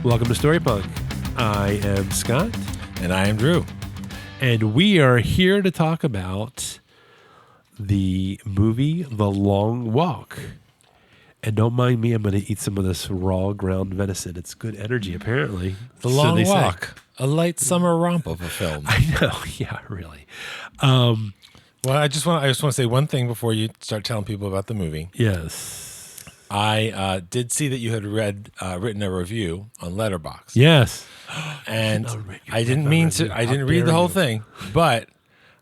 Welcome to Story Punk. I am Scott. And I am Drew. And we are here to talk about the movie The Long Walk. And don't mind me, I'm going to eat some of this raw ground venison. It's good energy, apparently. The Long Walk, a light summer romp of a film. I know, yeah, really. Well, I just want to say one thing before you start telling people about the movie. Yes. I did see that you had written a review on Letterboxd. Yes. And I didn't mean to. I didn't read the whole thing, but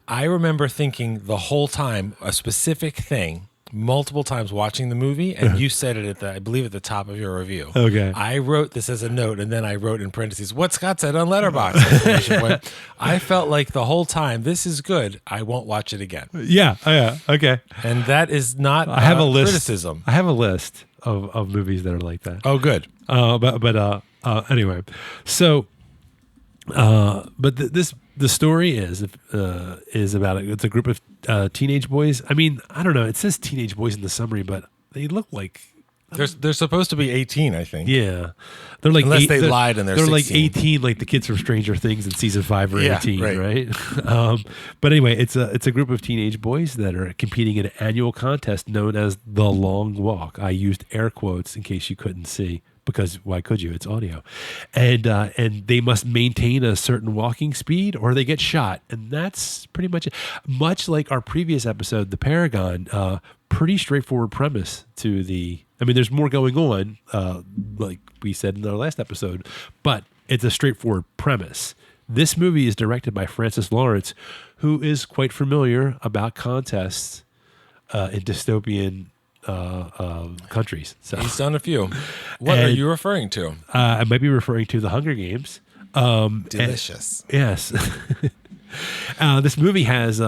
I remember thinking the whole time a specific thing multiple times watching the movie, and you said it I believe at the top of your review. Okay. I wrote this as a note, and then I wrote in parentheses what Scott said on Letterboxd. I felt like the whole time, this is good. I won't watch it again. Yeah. Okay. And that is not I have a list. criticism. I have a list of movies that are like that. Oh, good. Anyway, so, the story is about it's a group of teenage boys. I mean, I don't know. It says teenage boys in the summary, but they look like They're supposed to be 18, I think. yeah, they're like Unless they lied and they're 16. like 18, like the kids from Stranger Things in season 5 or 18, right? But anyway, it's a group of teenage boys that are competing in an annual contest known as the Long Walk. I used air quotes in case you couldn't see, because why could you? It's audio, and they must maintain a certain walking speed or they get shot, and that's pretty much it. Much like our previous episode, The Paragon, pretty straightforward premise to the. I mean, there's more going on, like we said in our last episode, but it's a straightforward premise. This movie is directed by Francis Lawrence, who is quite familiar about contests in dystopian countries. So He's done a few. What are you referring to? I might be referring to The Hunger Games. Delicious. Yes. This movie has...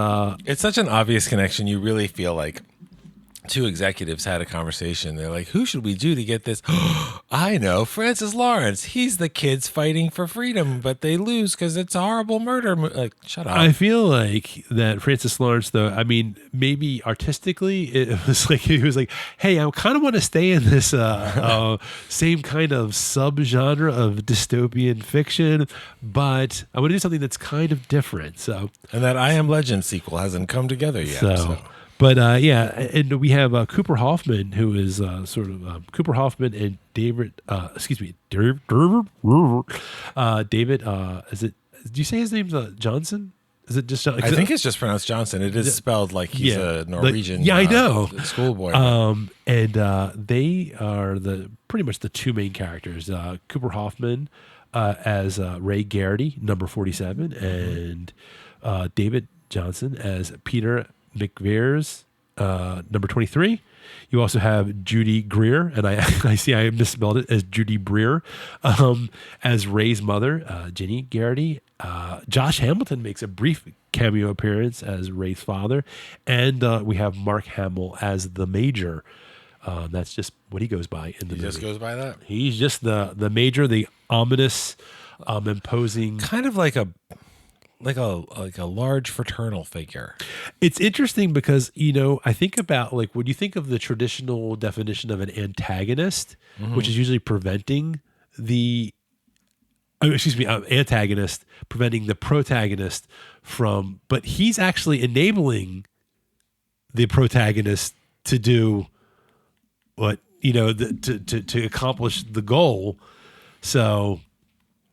It's such an obvious connection. You really feel like two executives had a conversation. They're like, who should we do to get this? I know, Francis Lawrence. He's the kids fighting for freedom, but they lose because it's a horrible murder. Like, shut up. I feel like that Francis Lawrence, though, I mean, maybe artistically, it was like, he was like, hey, I kind of want to stay in this same kind of subgenre of dystopian fiction, but I want to do something that's kind of different. So, and that I Am Legend sequel hasn't come together yet. So. But yeah, and we have Cooper Hoffman, who is Cooper Hoffman and David. David. Is it? Do you say his name's Johnson? Is it just? I think it's just pronounced Johnson. It is spelled like he's a Norwegian. I know. Schoolboy. And they are pretty much the two main characters. Cooper Hoffman as Ray Garrity, number 47, and David Johnson as Peter McVeirs, number 23. You also have Judy Greer, and I see I misspelled it as Judy Breer, as Ray's mother, Ginny Garrity. Josh Hamilton makes a brief cameo appearance as Ray's father, and we have Mark Hamill as the Major. That's just what he goes by in the movie. He just goes by that? He's just the Major, the ominous, imposing... Kind of like a large fraternal figure. It's interesting because, I think about when you think of the traditional definition of an antagonist, which is usually preventing antagonist preventing the protagonist from, but he's actually enabling the protagonist to do what, to accomplish the goal. So,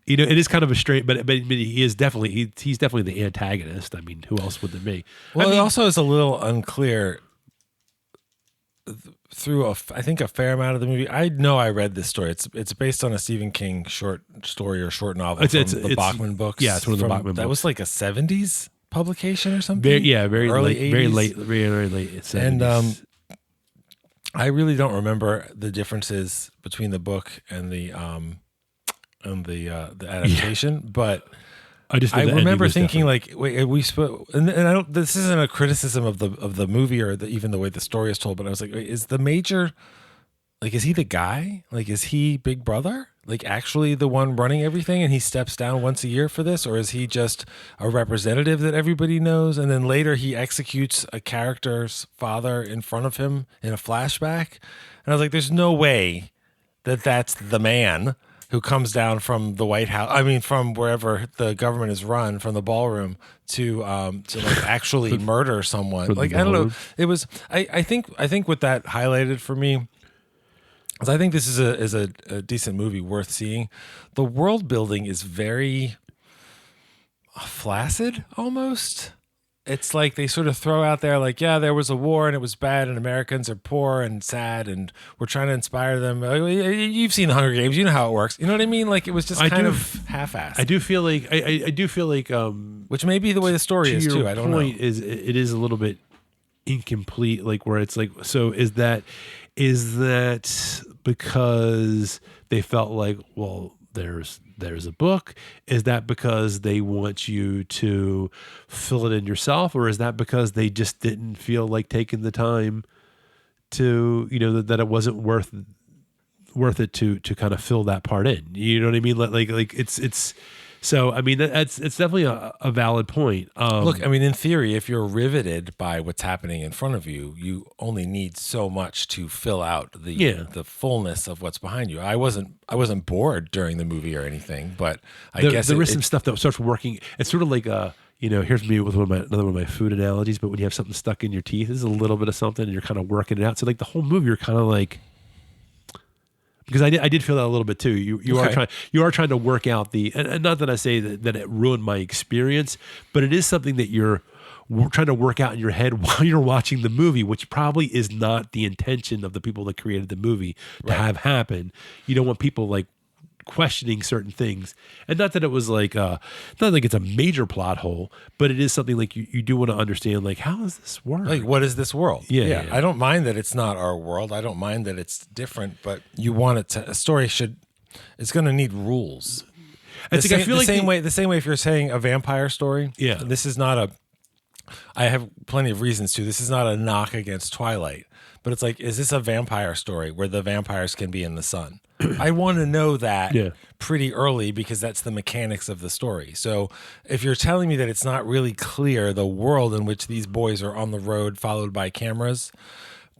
it is kind of a straight, but he's definitely the antagonist. I mean, who else would there be? Well, it also is a little unclear through I think a fair amount of the movie. I know I read this story. It's based on a Stephen King short story or short novel from the Bachman books. Yeah, it's one of the Bachman books. That was like a 70s publication or something. Very early late, 80s. very late 70s. And I really don't remember the differences between the book and the adaptation, but I remember thinking different. Wait, and I don't. This isn't a criticism of the movie or even the way the story is told, but I was like, wait, is the Major, is he the guy? Is he Big Brother? Actually the one running everything, and he steps down once a year for this, or is he just a representative that everybody knows, and then later he executes a character's father in front of him in a flashback? And I was like, there's no way that that's the man. who comes down from the White House. I mean, from wherever the government is run, from the ballroom to like actually murder someone. Like I don't know. It was. I think what that highlighted for me. I think this is a decent movie worth seeing. The world building is very flaccid almost. It's like they sort of throw out there like, yeah, there was a war and it was bad and Americans are poor and sad and we're trying to inspire them. You've seen the Hunger Games, you know how it works. You know what I mean? Like it was just kind of half-assed. I do feel like which may be the way the story is too. I don't know. It is a little bit incomplete, like where it's like, so is that because they felt like, well, there's a book? Is that because they want you to fill it in yourself, or is that because they just didn't feel like taking the time to, that it wasn't worth it to kind of fill that part in? You know what I mean? Like it's. So, I mean, it's definitely a valid point. Look, I mean, in theory, if you're riveted by what's happening in front of you, you only need so much to fill out the fullness of what's behind you. I wasn't bored during the movie or anything, but I guess there is some stuff that starts working. It's sort of like here's me with another one of my food analogies. But when you have something stuck in your teeth, this is a little bit of something, and you're kind of working it out. So, like the whole movie, you're kind of like. Because I did feel that a little bit too. You are trying to work out and not that I say that it ruined my experience, but it is something that you're trying to work out in your head while you're watching the movie, which probably is not the intention of the people that created the movie to have happen. You don't want people like questioning certain things, and not that it was like not like it's a major plot hole, but it is something like you do want to understand, like, how does this work? Like, what is this world? Yeah. I don't mind that it's not our world. I don't mind that it's different, but you want it to. A story it's going to need rules. I feel like the same way if you're saying a vampire story. Yeah, this is not I have plenty of reasons to. This is not a knock against Twilight, but it's like, is this a vampire story where the vampires can be in the sun? I want to know that pretty early because that's the mechanics of the story. So if you're telling me that it's not really clear the world in which these boys are on the road followed by cameras,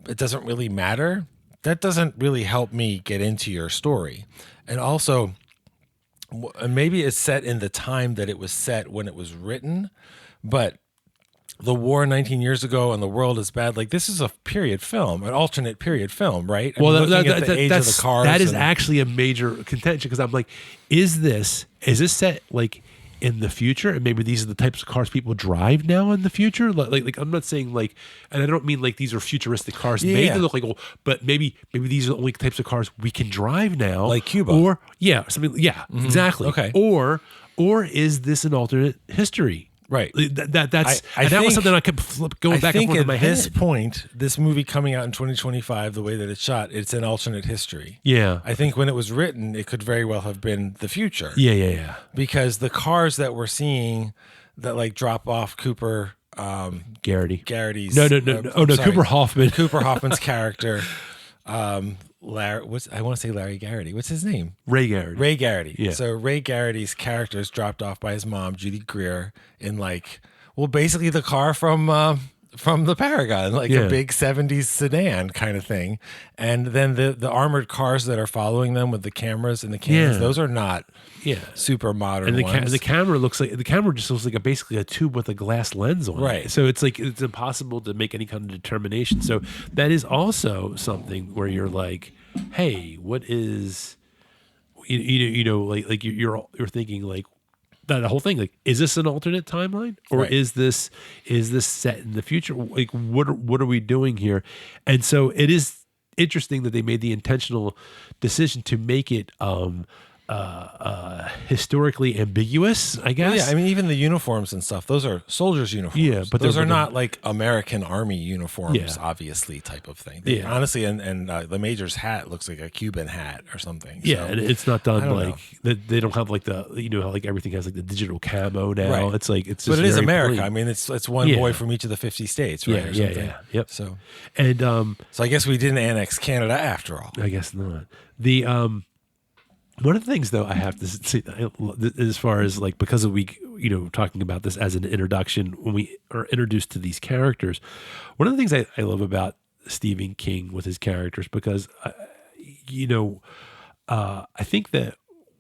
it doesn't really matter. That doesn't really help me get into your story. And also, maybe it's set in the time that it was set when it was written, but the war 19 years ago and the world is bad. Like, this is a period film, an alternate period film, right? That is actually a major contention, because I'm like, is this set like in the future, and maybe these are the types of cars people drive now in the future? Like I'm not saying like, and I don't mean like these are futuristic cars made to look like, but maybe these are the only types of cars we can drive now, like Cuba, or something. Yeah, exactly. Okay, or is this an alternate history? Right. That was something I kept going back and forth in my head. At this point, this movie coming out in 2025, the way that it's shot, it's an alternate history. Yeah. I think when it was written, it could very well have been the future. Yeah. Because the cars that we're seeing that like drop off Cooper Garrity's Cooper Hoffman. Cooper Hoffman's character. I want to say Larry Garrity. What's his name? Ray Garrity. Ray Garrity. Yeah. So Ray Garrity's character is dropped off by his mom, Judy Greer, in basically the car from the Paragon, a big 70s sedan kind of thing. And then the armored cars that are following them with the cameras and the cannons, those are not super modern and ones. The camera just looks like basically a tube with a glass lens on it. Right. So it's like it's impossible to make any kind of determination. So that is also something where you're like, hey, what is you're thinking like that whole thing, like, is this an alternate timeline, or is this set in the future? Like, what are we doing here? And so it is interesting that they made the intentional decision to make it historically ambiguous, I guess. Yeah, I mean, even the uniforms and stuff, those are soldiers' uniforms. Yeah, but those are not like American Army uniforms, obviously, type of thing. Honestly, and the major's hat looks like a Cuban hat or something. Yeah, and it's not done like they don't have like the how like everything has like the digital camo now. Right. It's like it's just, but it is America. plain. I mean, it's one boy from each of the 50 states, right? Yeah. Yep. So and so I guess we didn't annex Canada after all. I guess not. The one of the things, though, I have to say, as far as like, because we, talking about this as an introduction, when we are introduced to these characters, one of the things I love about Stephen King with his characters, because, I think that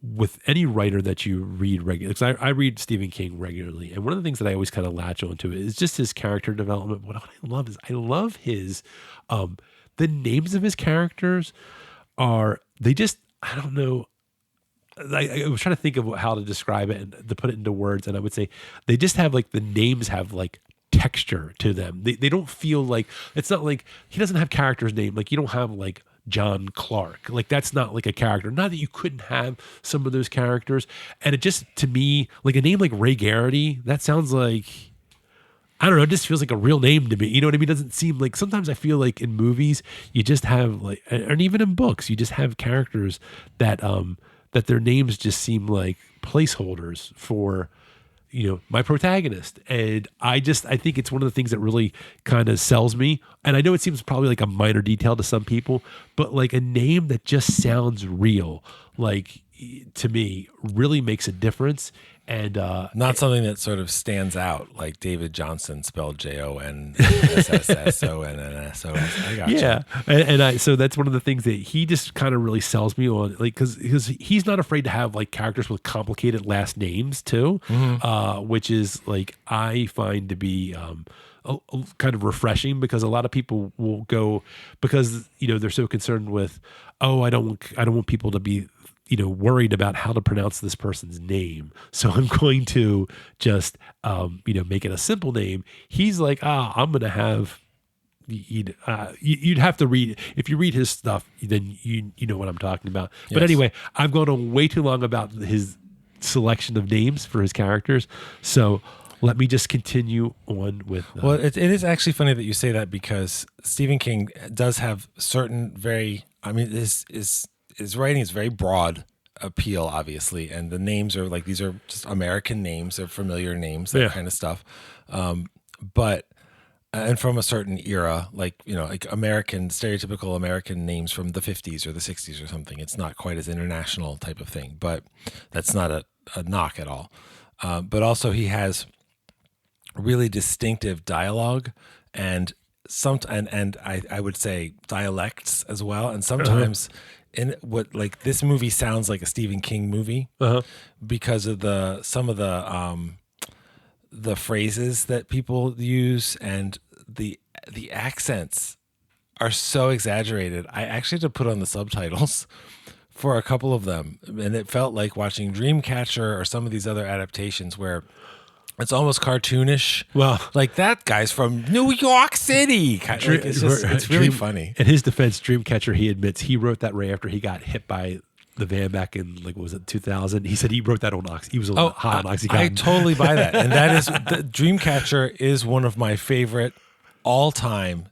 with any writer that you read regularly, because I read Stephen King regularly, and one of the things that I always kind of latch onto is just his character development. What I love is I love his the names of his characters they just, I don't know. I was trying to think of how to describe it and to put it into words, and I would say they just have like the names have like texture to them. They don't feel like, it's not like he doesn't have characters named like you don't have like John Clark. Like that's not like a character. Not that you couldn't have some of those characters. And it just, to me, like a name like Ray Garrity, that sounds like, I don't know, it just feels like a real name to me. You know what I mean? It doesn't seem like, sometimes I feel like in movies, you just have like, and even in books, you just have characters that that their names just seem like placeholders for, you know, my protagonist. And I think it's one of the things that really kind of sells me. And I know it seems probably like a minor detail to some people, but like a name that just sounds real, like to me really makes a difference. And not something that sort of stands out, like David Johnson spelled JONSSSONNSOS. I got yeah, and so that's one of the things that he just kind of really sells me on, like because he's not afraid to have like characters with complicated last names too, which is like I find to be kind of refreshing, because a lot of people will go, because you know they're so concerned with, I don't want people to be, you know, worried about how to pronounce this person's name, so I'm going to just, you know, make it a simple name. He's like, I'm going to have, you'd have to read, if you read his stuff, then you know what I'm talking about. Yes. But anyway, I've gone on way too long about his selection of names for his characters. So let me just continue on with. Well, it is actually funny that you say that, because Stephen King does have certain his writing is very broad appeal, obviously, and the names are like, these are just American names, they're familiar names, that kind of stuff. But from a certain era, like, you know, like stereotypical American names from the 50s or the 60s or something. It's not quite as international type of thing, but that's not a knock at all. But also he has really distinctive dialogue and I would say dialects as well. And sometimes in what, like, this movie sounds like a Stephen King movie because of some of the phrases that people use, and the accents are so exaggerated. I actually had to put on the subtitles for a couple of them, and it felt like watching Dreamcatcher or some of these other adaptations where it's almost cartoonish. Well, like that guy's from New York City. It's really funny. In his defense, Dreamcatcher, he admits he wrote that right after he got hit by the van back in, like, what was it, 2000? He said he wrote that on He was high on Oxycontin. I totally buy that. And that is, Dreamcatcher is one of my favorite all-time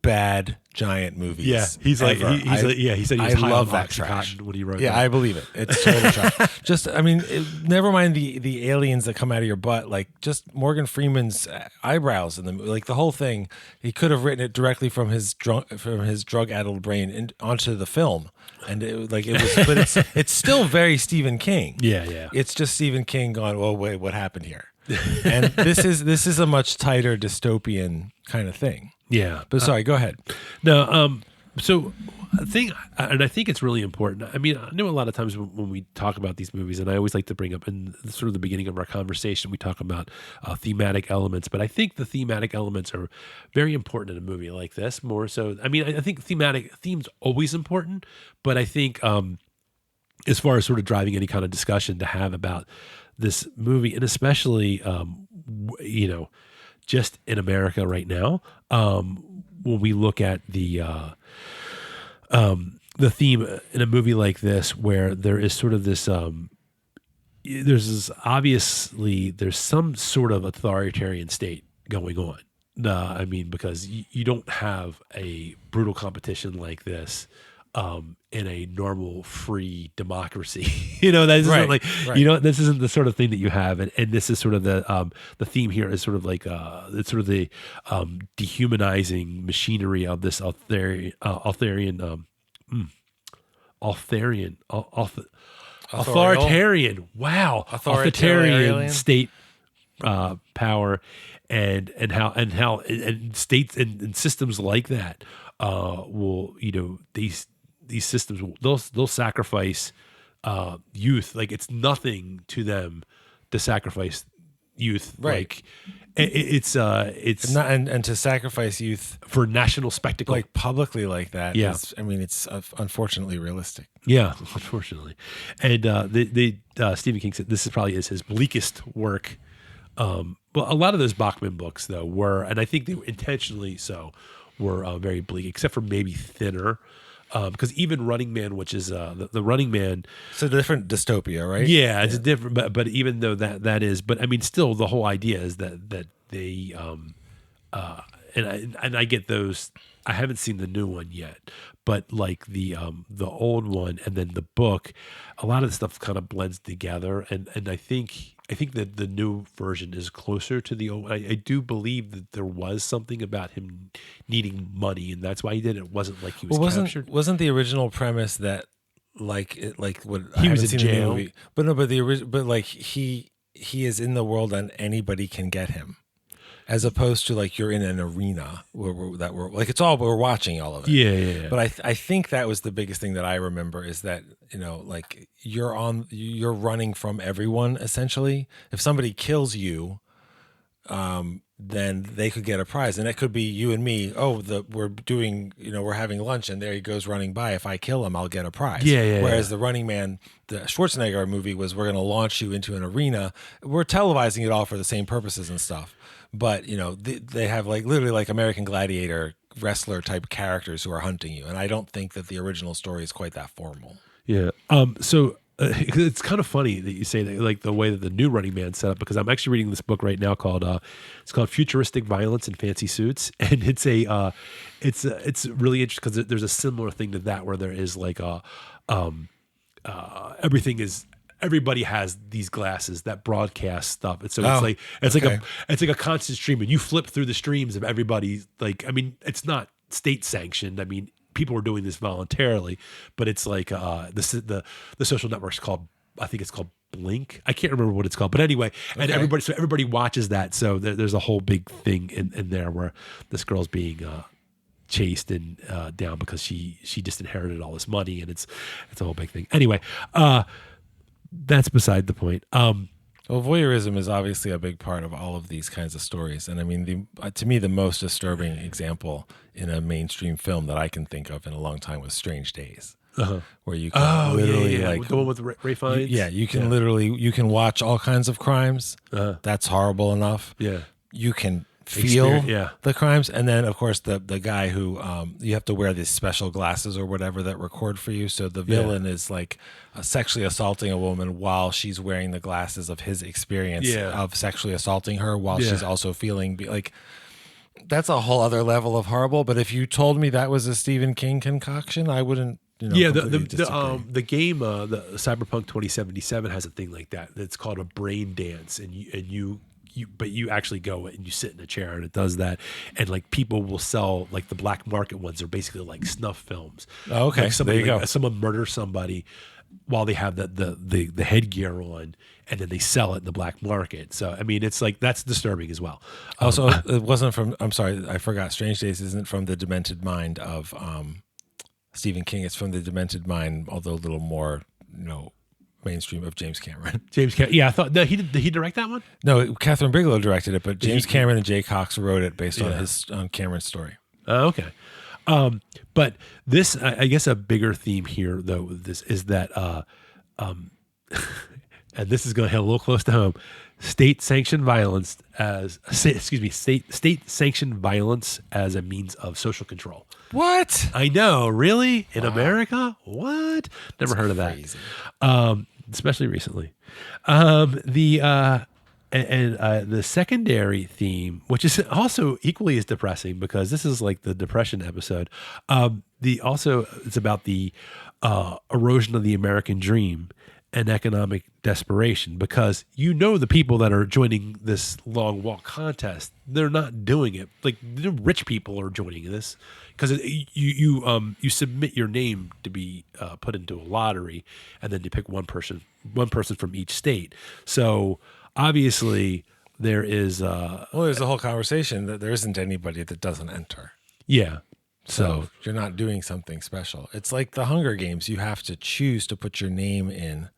bad giant movies. Yeah, he said he was high on Oxycontin when he wrote that. Yeah, I believe it. It's total trash. Just, I mean, never mind the aliens that come out of your butt. Like, just Morgan Freeman's eyebrows in the, like, the whole thing. He could have written it directly from his drug-addled brain onto the film, and but it's still very Stephen King. Yeah. It's just Stephen King going, well, wait, what happened here? And this is a much tighter dystopian kind of thing. Yeah, but sorry, go ahead. No, so I think it's really important. I mean, I know a lot of times when we talk about these movies, and I always like to bring up in sort of the beginning of our conversation, we talk about thematic elements. But I think the thematic elements are very important in a movie like this. More so, I mean, I think themes always important, but I think as far as sort of driving any kind of discussion to have about this movie, and especially you know, just in America right now, when we look at the theme in a movie like this, where there is sort of this, there's some sort of authoritarian state going on. I mean, because you don't have a brutal competition like this in a normal free democracy. You know, that isn't right. You know, this isn't the sort of thing that you have, and this is sort of the theme here is sort of like it's sort of the dehumanizing machinery of this authoritarian state power, and how states and systems like that will, you know, these systems they'll sacrifice youth. Like it's nothing to them to sacrifice youth. Right. Like it's not, and to sacrifice youth for national spectacle, like publicly like that. Yeah. It's unfortunately realistic. Yeah, unfortunately. And Stephen King said this is his bleakest work. Well, a lot of those Bachman books though were, and I think they were intentionally so, were very bleak, except for maybe Thinner. Because even Running Man, which is the Running Man, it's a different dystopia, right? Yeah, it's different. But even though that is, but I mean, still the whole idea is that they and I get those. I haven't seen the new one yet, but like the old one and then the book, a lot of the stuff kind of blends together, and I think that the new version is closer to the old. I do believe that there was something about him needing money, and that's why he did it. It wasn't like he was captured. Wasn't the original premise that what he was in jail? But like he is in the world and anybody can get him, as opposed to like you're in an arena where we're watching all of it. Yeah. But I think that was the biggest thing that I remember is that, like you're running from everyone essentially. If somebody kills you, then they could get a prize, and it could be you and me. We're having lunch, and there he goes running by. If I kill him, I'll get a prize. Yeah. Whereas the Running Man, the Schwarzenegger movie, was we're going to launch you into an arena. We're televising it all for the same purposes and stuff. But they have like literally like American Gladiator wrestler type characters who are hunting you, and I don't think that the original story is quite that formal. Yeah. So it's kind of funny that you say that, like the way that the new Running Man set up, because I'm actually reading this book right now called Futuristic Violence in Fancy Suits, and it's really interesting because there's a similar thing to that where there is like everybody has these glasses that broadcast stuff. And so it's like a constant stream, and you flip through the streams of everybody. Like, I mean, it's not state sanctioned. I mean, people are doing this voluntarily, but it's like the social network's called, I think it's called Blink. I can't remember what it's called, but anyway, and everybody watches that. So there's a whole big thing in there where this girl's being chased and down because she just inherited all this money, and it's a whole big thing. Anyway, that's beside the point. Well, voyeurism is obviously a big part of all of these kinds of stories. And I mean, to me, the most disturbing example in a mainstream film that I can think of in a long time was Strange Days, where you can like the one with Ray Fiennes. You can literally you can watch all kinds of crimes. That's horrible enough. Yeah, you can feel the crimes, and then of course the guy who you have to wear these special glasses or whatever that record for you, so the villain is like sexually assaulting a woman while she's wearing the glasses of his experience of sexually assaulting her while she's also feeling like that's a whole other level of horrible. But if you told me that was a Stephen King concoction, I wouldn't the game the Cyberpunk 2077 has a thing like that. It's called a brain dance, and you actually go and you sit in a chair and it does that, and like people will sell like the black market ones are basically like snuff films. Oh, okay, like there you go. Someone murders somebody while they have the headgear on, and then they sell it in the black market. So I mean, it's like that's disturbing as well. Also, it wasn't from. I'm sorry, I forgot. Strange Days isn't from the demented mind of Stephen King. It's from the demented mind, although a little more mainstream, of James Cameron. Yeah, I thought did he direct that one? No, Catherine Bigelow directed it, but James Cameron and Jay Cox wrote it based on Cameron's story. Okay. But this, I guess, a bigger theme here though. This is that, and this is going to hit a little close to home. State-sanctioned violence as state-sanctioned violence as a means of social control. What? I know, really? In America? What? Never heard of that. Especially recently. The secondary theme, which is also equally as depressing because this is like the depression episode. It's about the erosion of the American dream and economic desperation, because the people that are joining this long walk contest, they're not doing it like the rich people are joining this because you submit your name to be put into a lottery, and then you pick one person from each state. So obviously there is there's a whole conversation that there isn't anybody that doesn't enter. Yeah. So you're not doing something special. It's like the Hunger Games. You have to choose to put your name in.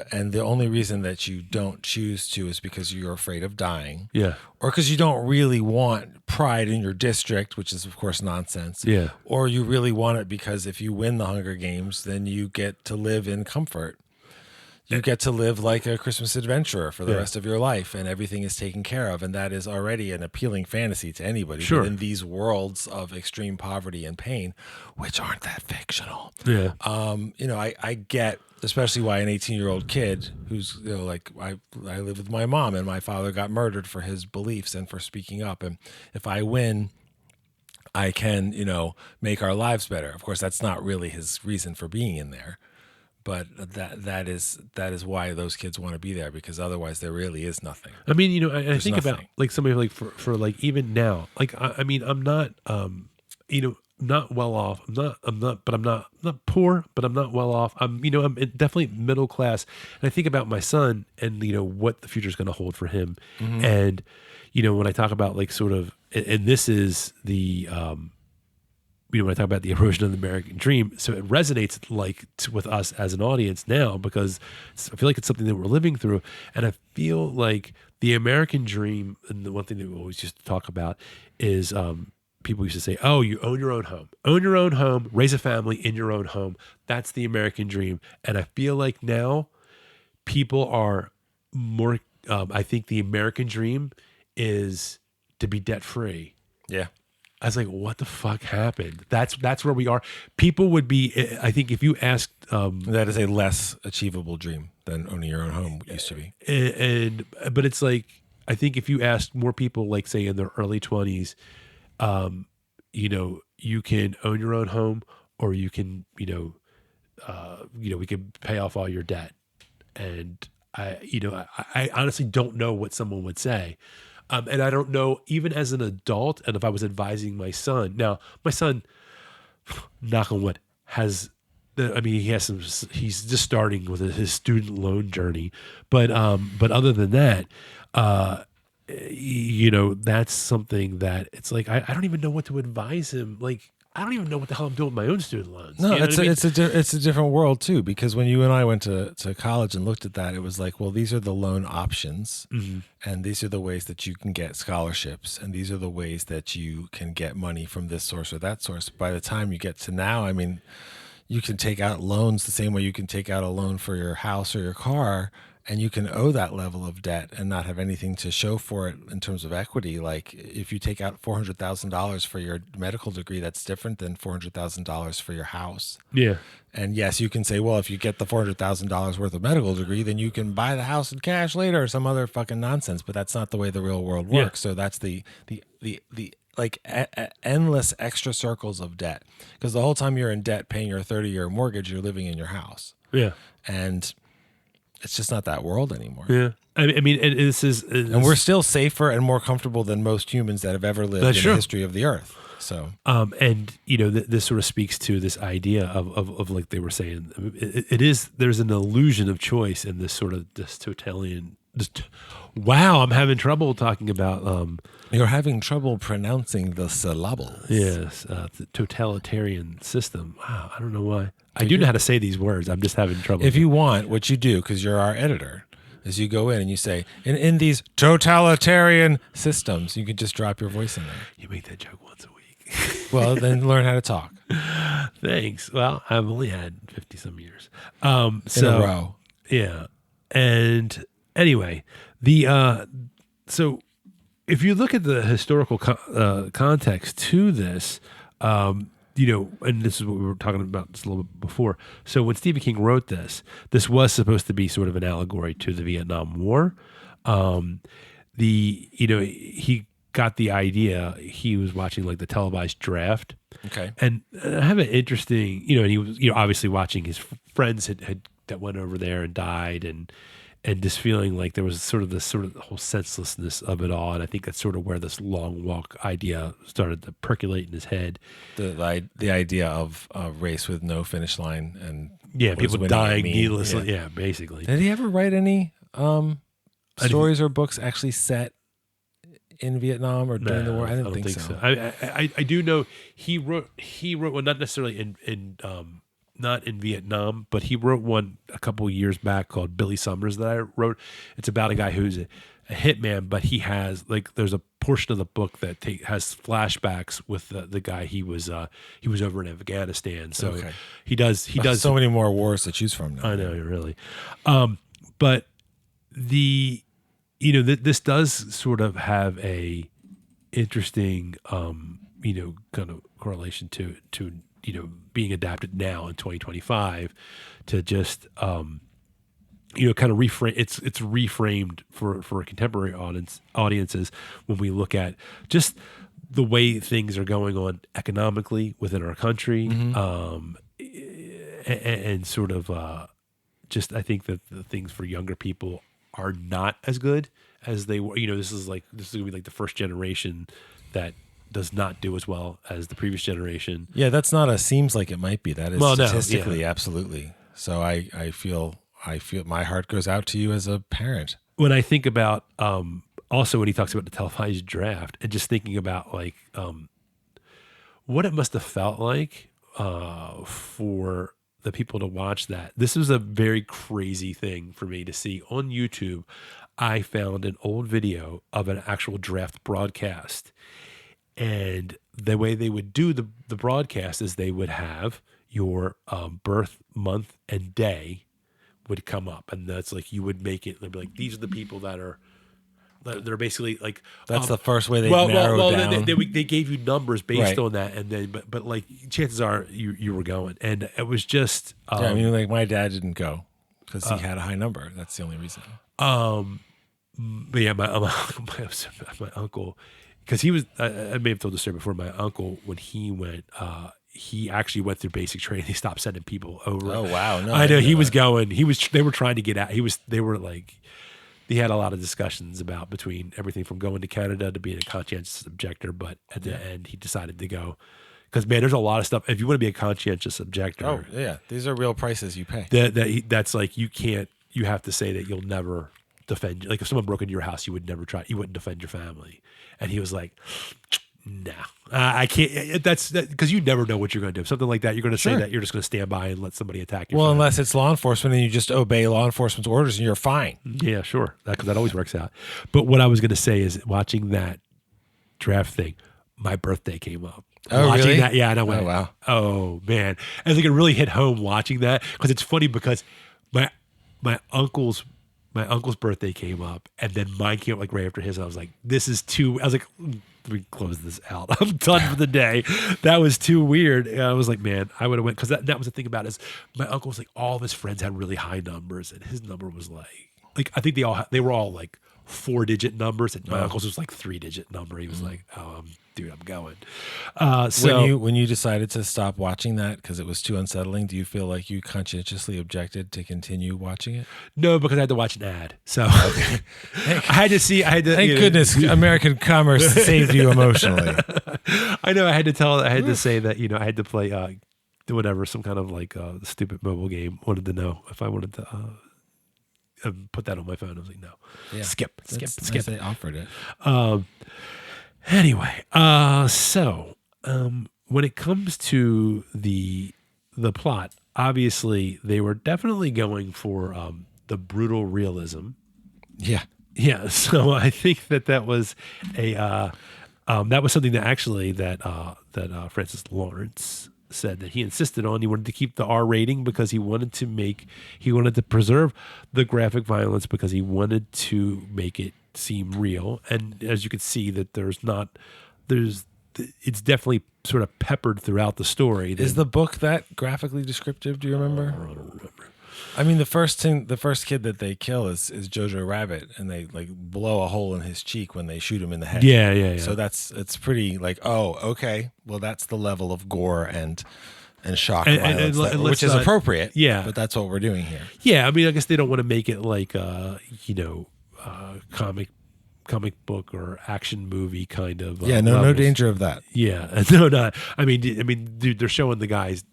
And the only reason that you don't choose to is because you're afraid of dying. Yeah. Or because you don't really want pride in your district, which is, of course, nonsense. Yeah. Or you really want it because if you win the Hunger Games, then you get to live in comfort. You get to live like a Christmas adventurer for the rest of your life, and everything is taken care of. And that is already an appealing fantasy to anybody. Sure. But in these worlds of extreme poverty and pain, which aren't that fictional, I get especially why an 18-year-old kid who's, like I live with my mom, and my father got murdered for his beliefs and for speaking up. And if I win, I can, make our lives better. Of course, that's not really his reason for being in there. But that is why those kids want to be there, because otherwise there really is nothing. I mean, I think nothing. About like somebody like for like even now, like I mean, I'm not not well off. I'm not poor, but I'm not well off. I'm definitely middle class. And I think about my son and what the future is going to hold for him. Mm-hmm. And when I talk about like sort of, and this is the when I talk about the erosion of the American dream, so it resonates like with us as an audience now, because I feel like it's something that we're living through. And I feel like the American dream, and the one thing that we always used to talk about is people used to say, oh, you own your own home, raise a family in your own home. That's the American dream. And I feel like now people are more, I think the American dream is to be debt free. Yeah. I was like, what the fuck happened? That's where we are. People would be, I think if you asked... that is a less achievable dream than owning your own home used to be. But it's like, I think if you asked more people, like say in their early 20s, you can own your own home, or you can, we can pay off all your debt. And I honestly don't know what someone would say. And I don't know, even as an adult, and if I was advising my son. Now, my son, knock on wood, he's just starting with his student loan journey. But other than that, that's something that it's like, I don't even know what to advise him. Like, I don't even know what the hell I'm doing with my own student loans. No, it's a different world too, because when you and I went to college and looked at that, it was like, well, these are the loan options, mm-hmm. and these are the ways that you can get scholarships, and these are the ways that you can get money from this source or that source. By the time you get to now, I mean, you can take out loans the same way you can take out a loan for your house or your car, and you can owe that level of debt and not have anything to show for it in terms of equity. Like if you take out $400,000 for your medical degree, that's different than $400,000 for your house. Yeah. And yes, you can say, well, if you get the $400,000 worth of medical degree, then you can buy the house in cash later or some other fucking nonsense. But that's not the way the real world works. Yeah. So that's the endless extra circles of debt. Because the whole time you're in debt paying your 30-year mortgage, you're living in your house. Yeah. And it's just not that world anymore. Yeah. I mean, and we're still safer and more comfortable than most humans that have ever lived in the history of the earth. So, and this sort of speaks to this idea of like they were saying, there's an illusion of choice in this sort of dystopian. Wow, I'm having trouble talking about. You're having trouble pronouncing the syllables. Yes, the totalitarian system. Wow, I don't know why. I do know how to say these words. I'm just having trouble. If you want, what you do, because you're our editor, is you go in and you say, in these totalitarian systems, you can just drop your voice in there. You make that joke once a week. Well, then learn how to talk. Thanks. Well, I've only had 50 some years. In a row. Yeah. And anyway, so if you look at the historical context to this, and this is what we were talking about just a little bit before. So when Stephen King wrote this was supposed to be sort of an allegory to the Vietnam War. He got the idea. He was watching like the televised draft. Okay. And I have an interesting, and he was, obviously watching his friends that went over there and died, and just feeling like there was sort of the whole senselessness of it all. And I think that's sort of where this long walk idea started to percolate in his head. The idea of a race with no finish line and people dying needlessly. Yeah, basically. Did he ever write any stories or books actually set in Vietnam or during the war? I don't think so. I do know he wrote one, not necessarily not in Vietnam, but he wrote one a couple of years back called Billy Summers that I wrote. It's about a guy who's a hitman, but he has there's a portion of the book that has flashbacks with the guy he was over in Afghanistan. So he does so many more wars to choose from now. I know, really. But this does sort of have a interesting kind of correlation to being adapted now in 2025 to just kind of reframe. It's reframed for contemporary audiences when we look at just the way things are going on economically within our country, and sort of just I think that the things for younger people are not as good as they were. This is gonna be like the first generation that does not do as well as the previous generation. Yeah, that's not seems like it might be. That is statistically, absolutely. So I feel my heart goes out to you as a parent. When I think about, also when he talks about the televised draft and just thinking about what it must have felt like for the people to watch that. This was a very crazy thing for me to see on YouTube. I found an old video of an actual draft broadcast. And the way they would do the broadcast is they would have your birth month and day would come up. And that's you would make it, they'd be like, these are the people that are basically like. That's the first way they narrowed down. They gave you numbers based on that. And then, but chances are you were going. And it was just. My dad didn't go because he had a high number. That's the only reason. But yeah, my uncle. Because he was, I may have told this story before. My uncle, when he went, he actually went through basic training. He stopped sending people over. Oh wow! No, I know he was going. They were trying to get out. They had a lot of discussions about between everything from going to Canada to being a conscientious objector. But at the end, he decided to go. Because man, there's a lot of stuff. If you want to be a conscientious objector, these are real prices you pay. That's you can't. You have to say that you'll never defend. If someone broke into your house, you wouldn't defend your family. And he was like, no, I can't. That's because you never know what you're going to do. Something like that, you're going to say that you're just going to stand by and let somebody attack you. Well, unless it's law enforcement and you just obey law enforcement's orders and you're fine. Yeah, sure. Because that always works out. But what I was going to say is watching that draft thing, my birthday came up. Oh, watching really? that, yeah, and I went, oh, wow. Oh, man. And it really hit home watching that because it's funny because my uncle's birthday came up, and then mine came up right after his. And I was like, "This is too." I was like, "Let me close this out. I'm done for the day." That was too weird. And I was like, "Man, I would have went," because that was the thing about it, is my uncle was like, all of his friends had really high numbers, and his number was like I think they were all 4-digit numbers, and my uncle's was 3-digit number. He was like, "Oh, dude, I'm going." So when you decided to stop watching that because it was too unsettling, do you feel like you conscientiously objected to continue watching it? No, because I had to watch an ad. So I had to. Thank goodness American commerce saved you emotionally. I know. I had to say that I had to play whatever, some kind of stupid mobile game. Wanted to know if I wanted to. Put that on my phone. I was like, no, skip. They offered it. Anyway, so when it comes to the plot, obviously they were definitely going for the brutal realism. Yeah. Yeah. So I think that was that was something that actually that Francis Lawrence said that he insisted on. He wanted to keep the R rating because he wanted to preserve the graphic violence because he wanted to make it seem real. And as you can see that it's definitely sort of peppered throughout the story. Is the book that graphically descriptive? Do you remember? I don't remember. I mean, the first kid that they kill is Jojo Rabbit, and they blow a hole in his cheek when they shoot him in the head. Yeah. So it's pretty oh, okay. Well, that's the level of gore and shock violence, which is appropriate. Yeah, but that's what we're doing here. Yeah, I mean, I guess they don't want to make it comic book or action movie kind of. No danger of that. Yeah, no, not. I mean, dude, they're showing the guys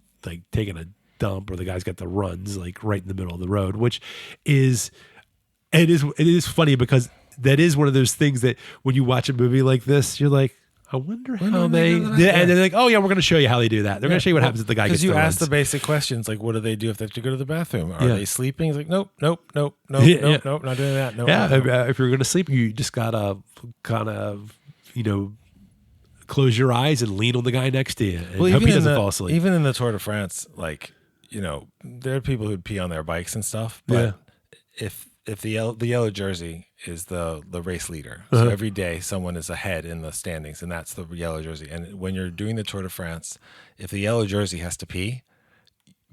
taking a dump, or the guy's got the runs right in the middle of the road, which is it is funny because that is one of those things that when you watch a movie like this, you're like, I wonder how they and they're like, oh yeah, we're going to show you how they do that. They're going to show you what happens if the guy gets the runs. Because you ask the basic questions, like, what do they do if they have to go to the bathroom? Are they sleeping? It's like, nope, not doing that. No. If you're going to sleep, you just gotta kind of, close your eyes and lean on the guy next to you and hope he doesn't fall asleep. Even in the Tour de France, like, there are people who'd pee on their bikes and stuff, but if the yellow jersey is the race leader, so every day someone is ahead in the standings, and that's the yellow jersey. And when you're doing the Tour de France, if the yellow jersey has to pee,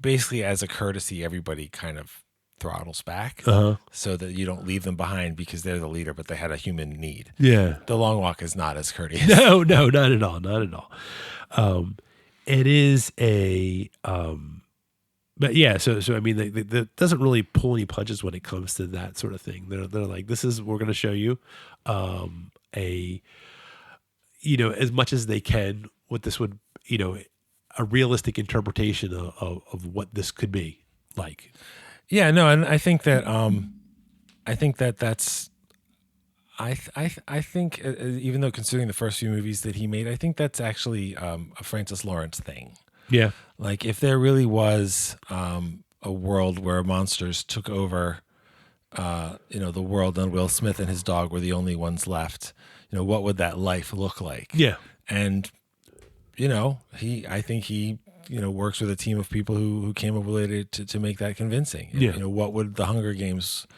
basically as a courtesy, everybody kind of throttles back so that you don't leave them behind because they're the leader, but they had a human need. Yeah, the long walk is not as courteous. No, not at all. It is a. But yeah, so I mean, that doesn't really pull any punches when it comes to that sort of thing. They're like, we're going to show you, as much as they can, what this would, a realistic interpretation of what this could be like. Yeah, no, and I think that, that's. I think even though considering the first few movies that he made, I think that's actually a Francis Lawrence thing. Yeah. Like if there really was a world where monsters took over, the world and Will Smith and his dog were the only ones left, what would that life look like? Yeah. And, I think he works with a team of people who came up with it to make that convincing. Yeah. What would the Hunger Games,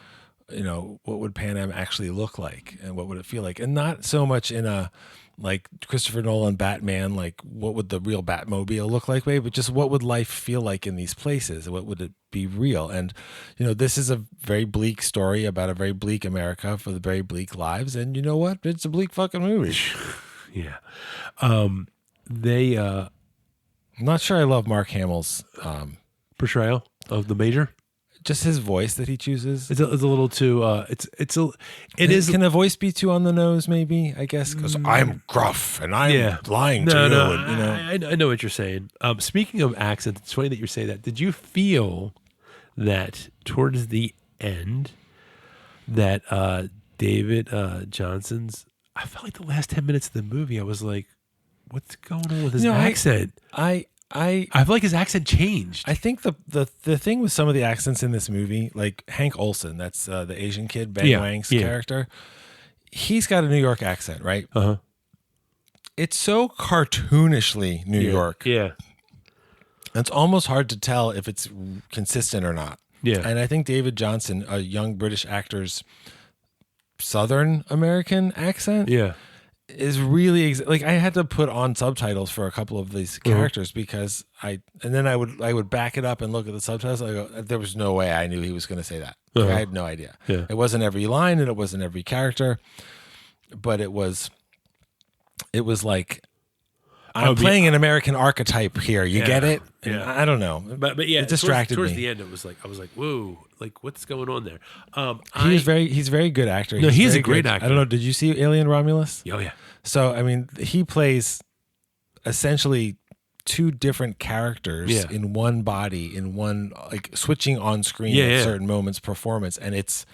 what would Pan Am actually look like and what would it feel like? And not so much in a, like Christopher Nolan Batman, like what would the real Batmobile look like, but just what would life feel like in these places? What would it be real? And, this is a very bleak story about a very bleak America for the very bleak lives. And you know what? It's a bleak fucking movie. Yeah. I'm not sure I love Mark Hamill's portrayal of the Major. Just his voice that he chooses. It's a little too. It is. Can the voice be too on the nose? Maybe I guess because I'm gruff and I'm lying to you. No, and, I know what you're saying. Speaking of accents, it's funny that you say that. Did you feel that towards the end that David Johnson's? I felt like the last 10 minutes of the movie, I was like, "What's going on with his accent?" I feel like his accent changed. I think the thing with some of the accents in this movie, like Hank Olsen, that's the Asian kid, Ben Wang's character, he's got a New York accent, right? It's so cartoonishly New York. Yeah. It's almost hard to tell if it's consistent or not. Yeah. And I think David Johnson, a young British actor's Southern American accent, is really like I had to put on subtitles for a couple of these characters because I would back it up and look at the subtitles. And I go, there was no way I knew he was going to say that. Like, I had no idea. Yeah. It wasn't every line and it wasn't every character, but it was like I'm playing an American archetype here. You get it? And I don't know, but yeah, it distracted towards me. The end, it was like I was like, whoa, like what's going on there? He's a very good actor. No, he's a great actor. I don't know. Did you see Alien Romulus? Oh yeah. So I mean, he plays essentially two different characters in one body, in one like switching on screen at certain moments performance, and it's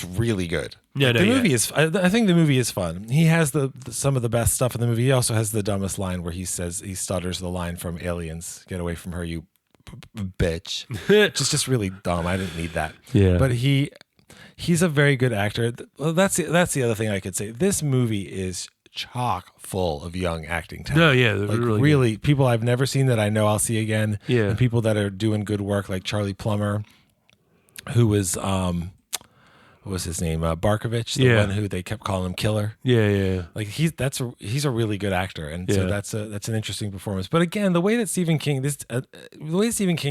really good. Yeah, the movie is. I think the movie is fun. He has some of the best stuff in the movie. He also has the dumbest line where he stutters the line from Aliens, "Get away from her, you bitch." just really dumb. I didn't need that. Yeah, but he's a very good actor. Well, that's the other thing I could say. This movie is chock full of young acting talent. No, yeah, like really people I've never seen that I know I'll see again. Yeah, and people that are doing good work like Charlie Plummer, who was what was his name? Barkovich, the one who they kept calling him Killer. Yeah. Like he's a really good actor, and so that's an interesting performance. But again, the way that Stephen King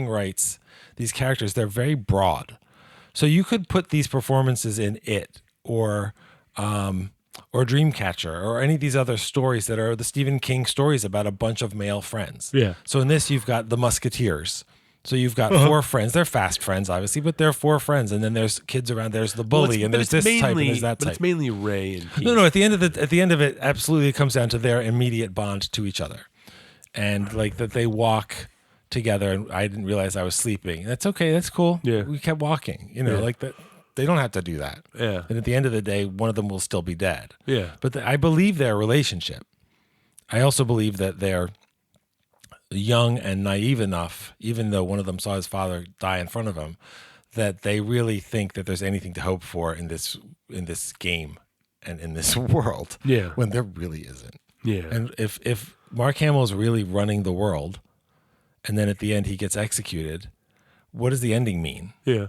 writes these characters, they're very broad. So you could put these performances in It or Dreamcatcher or any of these other stories that are the Stephen King stories about a bunch of male friends. Yeah. So in this, you've got the Musketeers. So you've got four friends. They're fast friends, obviously, but they're four friends. And then there's kids around. There's the bully, and there's this type, and there's that type. But it's mainly Ray and Pete. No. At the end of it, absolutely, it comes down to their immediate bond to each other, and like that they walk together. And I didn't realize I was sleeping. That's okay. That's cool. Yeah. We kept walking. Like that. They don't have to do that. Yeah. And at the end of the day, one of them will still be dead. Yeah. But I believe their relationship. I also believe that they're young and naive enough, even though one of them saw his father die in front of him, that they really think that there's anything to hope for in this game and in this world. Yeah. When there really isn't. Yeah. And if Mark Hamill is really running the world, and then at the end he gets executed, what does the ending mean? Yeah.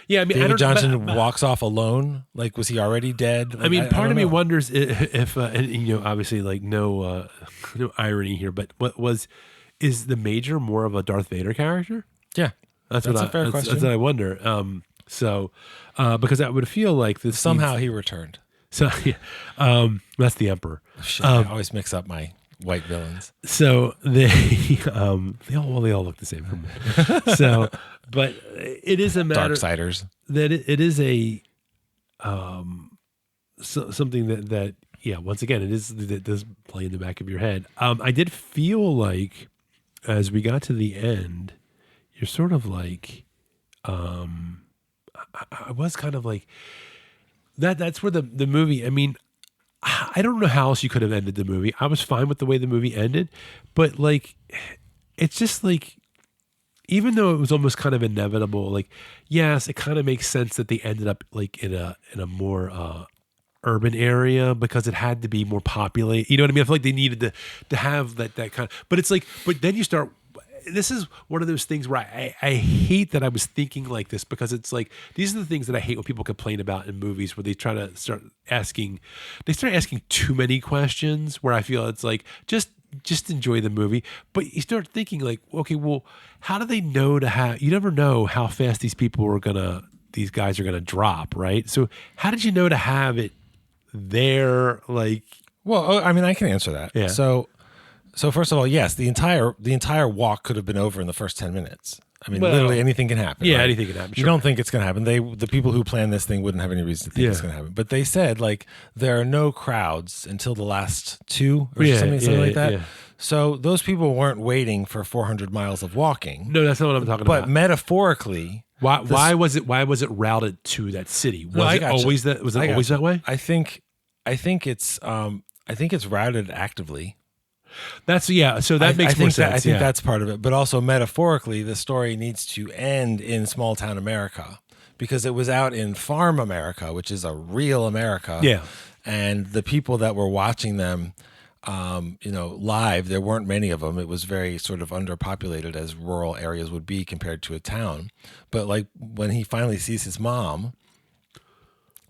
Yeah, I mean, David Johnson walks off alone. Like, was he already dead? Like, I mean, part of me wonders if and, you know, obviously, like, no irony here, but is the Major more of a Darth Vader character? Yeah, that's a fair question. That's what I wonder. Because I would feel like this somehow he returned. So yeah, that's the Emperor. Shit, I always mix up my white villains. So they all look the same for me. So, but it is a matter Darksiders that it is a something that yeah, once again it does play in the back of your head. I did feel like as we got to the end, you're sort of like I was kind of like that's where the movie, I mean, I don't know how else you could have ended the movie. I was fine with the way the movie ended, but like, it's just like, even though it was almost kind of inevitable, like, yes, it kind of makes sense that they ended up like in a more urban area because it had to be more populated. You know what I mean? I feel like they needed to have that kind of, but it's like, but then you start. This is one of those things where I hate that I was thinking like this, because it's like, these are the things that I hate when people complain about in movies where they start asking too many questions, where I feel it's like, just enjoy the movie. But you start thinking like, okay, well, how do they know you never know how fast these guys are going to drop, right? So how did you know to have it there? Like, well, I mean, I can answer that. Yeah. So first of all, yes, the entire walk could have been over in the first 10 minutes. I mean, literally anything can happen. Yeah, right? anything can happen. You don't think it's going to happen. The people who planned this thing wouldn't have any reason to think it's going to happen. But they said, like, there are no crowds until the last two or something like that. Yeah. So those people weren't waiting for 400 miles of walking. No, that's not what I'm talking about. But metaphorically, why was it routed to that city? Was it always that way? I think it's routed actively. That's So that makes more sense. I think that's part of it. But also metaphorically, the story needs to end in small town America, because it was out in farm America, which is a real America. Yeah. And the people that were watching them, live, there weren't many of them. It was very sort of underpopulated, as rural areas would be compared to a town. But like when he finally sees his mom,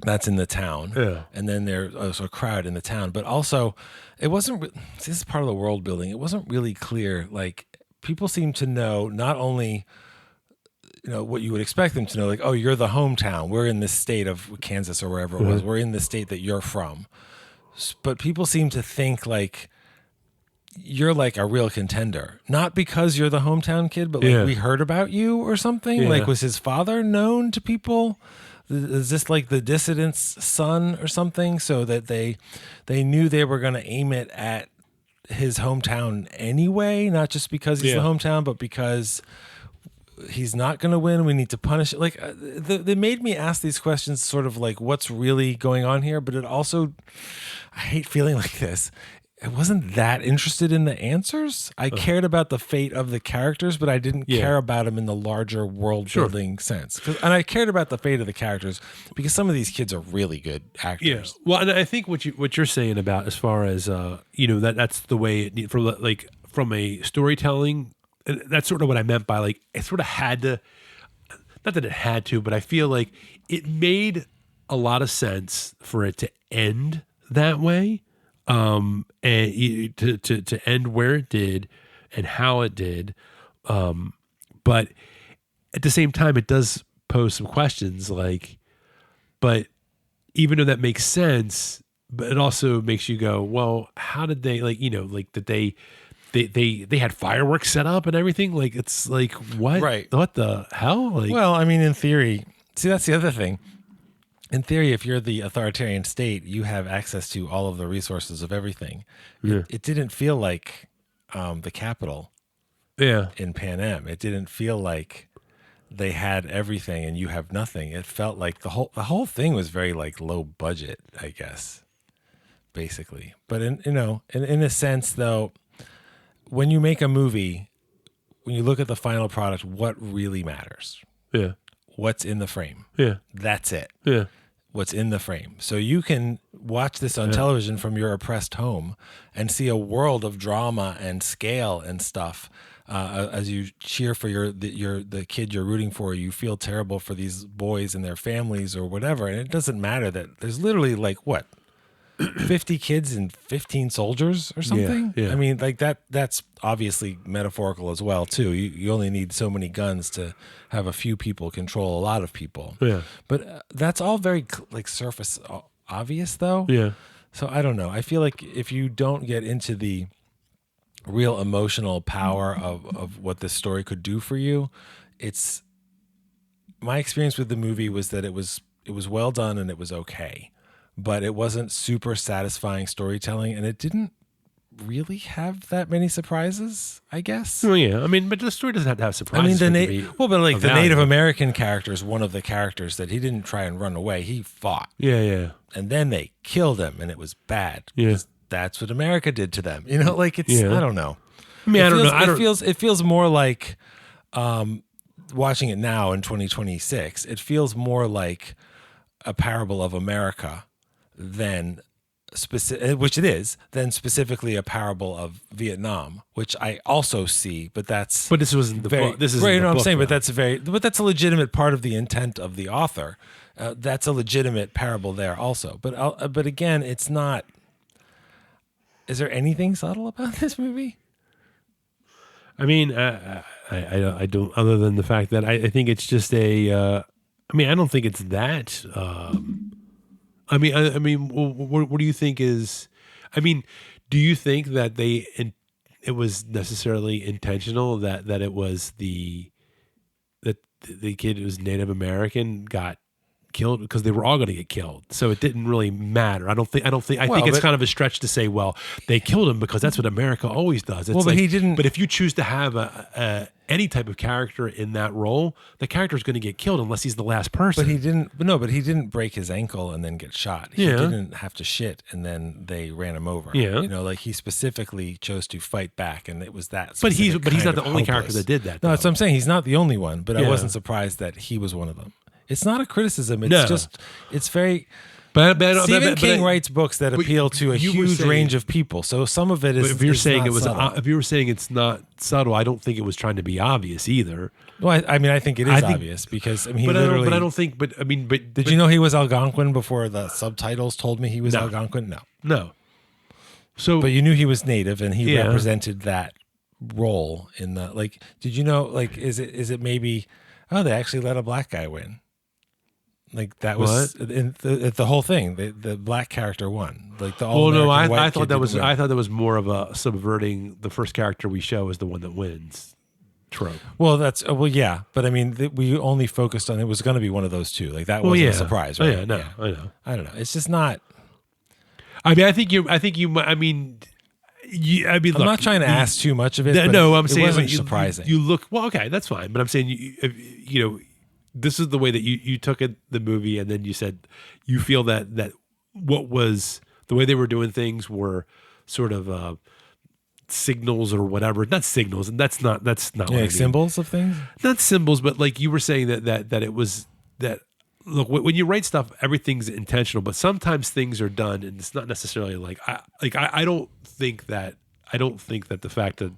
that's in the town. Yeah. And then there's a crowd in the town. But also, it wasn't, this is part of the world building. It wasn't really clear. Like, people seem to know not only, what you would expect them to know, like, oh, you're the hometown. We're in this state of Kansas or wherever it was. We're in the state that you're from. But people seem to think like you're like a real contender, not because you're the hometown kid, but like we heard about you or something. Like, was his father known to people? Is this like the dissident's son or something? So that they knew they were going to aim it at his hometown anyway, not just because he's the hometown, but because he's not going to win. We need to punish it. Like, they made me ask these questions, sort of like, what's really going on here? But it also, I hate feeling like this. I wasn't that interested in the answers. I cared about the fate of the characters, but I didn't care about them in the larger world building sense. And I cared about the fate of the characters because some of these kids are really good actors. Yeah. Well, and I think what you're saying about, as far as that's the way it from a storytelling. That's sort of what I meant by, like, it sort of had to. Not that it had to, but I feel like it made a lot of sense for it to end that way. And to end where it did and how it did. But at the same time, it does pose some questions, like, but even though that makes sense, but it also makes you go, well, how did they, that they had fireworks set up and everything? Like, it's like, what? Right. What the hell? Like, well, I mean, in theory, see, that's the other thing. In theory, if you're the authoritarian state, you have access to all of the resources of everything. Yeah. It didn't feel like the Capitol in Pan Am. It didn't feel like they had everything and you have nothing. It felt like the whole thing was very like low budget, I guess, basically. But in a sense though, when you make a movie, when you look at the final product, what really matters? Yeah. What's in the frame? Yeah. That's it. Yeah. What's in the frame. So you can watch this on television from your oppressed home and see a world of drama and scale and stuff. As you cheer for the kid you're rooting for, you feel terrible for these boys and their families or whatever. And it doesn't matter that there's literally like 50 kids and 15 soldiers or something. Yeah. I mean, like that's obviously metaphorical as well too. You only need so many guns to have a few people control a lot of people. Yeah. But that's all very like surface obvious though. Yeah. So I don't know. I feel like if you don't get into the real emotional power of what this story could do for you, it's my experience with the movie was that it was well done and it was okay, but it wasn't super satisfying storytelling and it didn't really have that many surprises, I guess. Well, yeah. I mean, but the story doesn't have to have surprises. I mean, the Native American character is one of the characters that he didn't try and run away. He fought. Yeah, yeah. And then they killed him and it was bad. Yeah. That's what America did to them. Like it's, I don't know. I mean, I don't know. It feels more like, watching it now in 2026, it feels more like a parable of America than which it is, than specifically a parable of Vietnam, which I also see, but this wasn't the book. This is right. No, I'm saying, but that's a legitimate part of the intent of the author. That's a legitimate parable there also. But again, it's not. Is there anything subtle about this movie? I mean, I don't. Other than the fact that I think it's just a. I mean, I don't think it's that. I mean, what do you think is? I mean, do you think that it was necessarily intentional that it was the kid who was Native American got killed because they were all going to get killed, so it didn't really matter. I think it's kind of a stretch to say, well, they killed him because that's what America always does. It's but he didn't. But if you choose to have any type of character in that role, the character is going to get killed unless he's the last person. But he didn't. No, but he didn't break his ankle and then get shot. He didn't have to shit and then they ran him over. Yeah, like he specifically chose to fight back, and it was that. But he's not the only character that did that. No, that's what I'm saying. He's not the only one. But I wasn't surprised that he was one of them. It's not a criticism. It's it's very. Stephen King writes books that appeal to a huge range of people. So some of it is. But if you were saying it's not subtle, I don't think it was trying to be obvious either. Well, I mean, I think it is obvious because I mean, he literally. I don't think. But I mean, did you know he was Algonquin before the subtitles told me he was Algonquin? No. So, but you knew he was Native, and he represented that role in the like. Did you know? Like, is it maybe? Oh, they actually let a black guy win. Like that was in the whole thing. The black character won. Like the all. Well, no, I thought that was more of a subverting the first character we show is the one that wins trope. Well, yeah, but I mean, we only focused on it was going to be one of those two. Like that wasn't a surprise, right? Oh, yeah, no, yeah. I know. I don't know. It's just not. I mean, I think you. I mean, I'm not trying to ask too much of it. No, I'm saying it wasn't surprising. You look well, okay, that's fine. But I'm saying you know. This is the way that you took the movie, and then you said you feel that what was the way they were doing things were sort of signals or whatever. Not signals, and that's not what I mean. Symbols of things. Not symbols, but like you were saying that it was that. Look, when you write stuff, everything's intentional, but sometimes things are done, and it's not necessarily I don't think that the fact that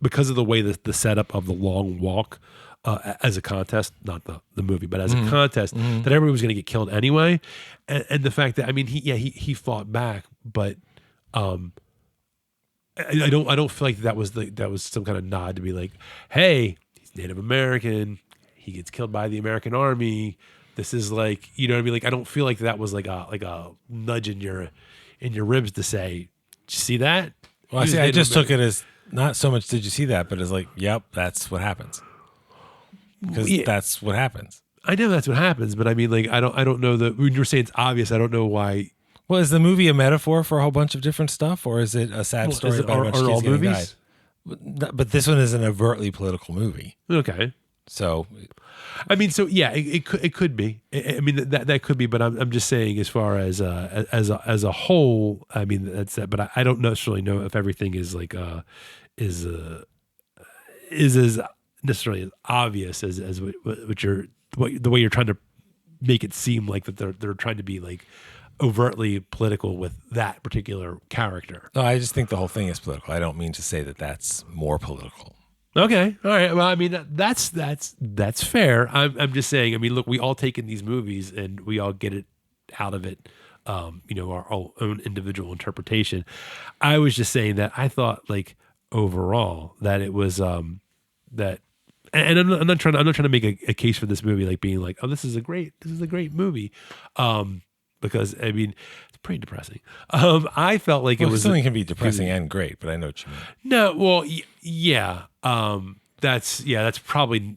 because of the way that the setup of the long walk. As a contest, not the movie, but as a contest, that everybody was going to get killed anyway, and the fact that I mean he fought back, but I don't feel like that was some kind of nod to be like, hey, he's Native American, he gets killed by the American army. This is like, you know what I mean? Like I don't feel like that was like a nudge in your ribs to say, did you see that? Well, I just took it as not so much did you see that, but as like, yep, that's what happens. Because that's what happens. I know that's what happens, but I mean, like, I don't know that when you're saying it's obvious, I don't know why. Well, is the movie a metaphor for a whole bunch of different stuff, or is it a sad story about a bunch of kids getting died? But this one is an overtly political movie. Okay. So, I mean, so yeah, it could be. I mean, that could be, but I'm just saying, as far as a whole, I mean, that's that. But I don't necessarily know if everything is like is as necessarily as obvious as what the way you're trying to make it seem like that they're trying to be like overtly political with that particular character. No, I just think the whole thing is political. I don't mean to say that that's more political. Okay, all right. Well, I mean, that's fair. I'm just saying. I mean, look, we all take in these movies and we all get it out of it. Our own individual interpretation. I was just saying that I thought, like, overall, that it was that, and I'm not trying to make a case for this movie like being like, oh, this is a great movie, because I mean, it's pretty depressing. I felt like it was something can be depressing and great, but I know what you mean. No, well, yeah, that's probably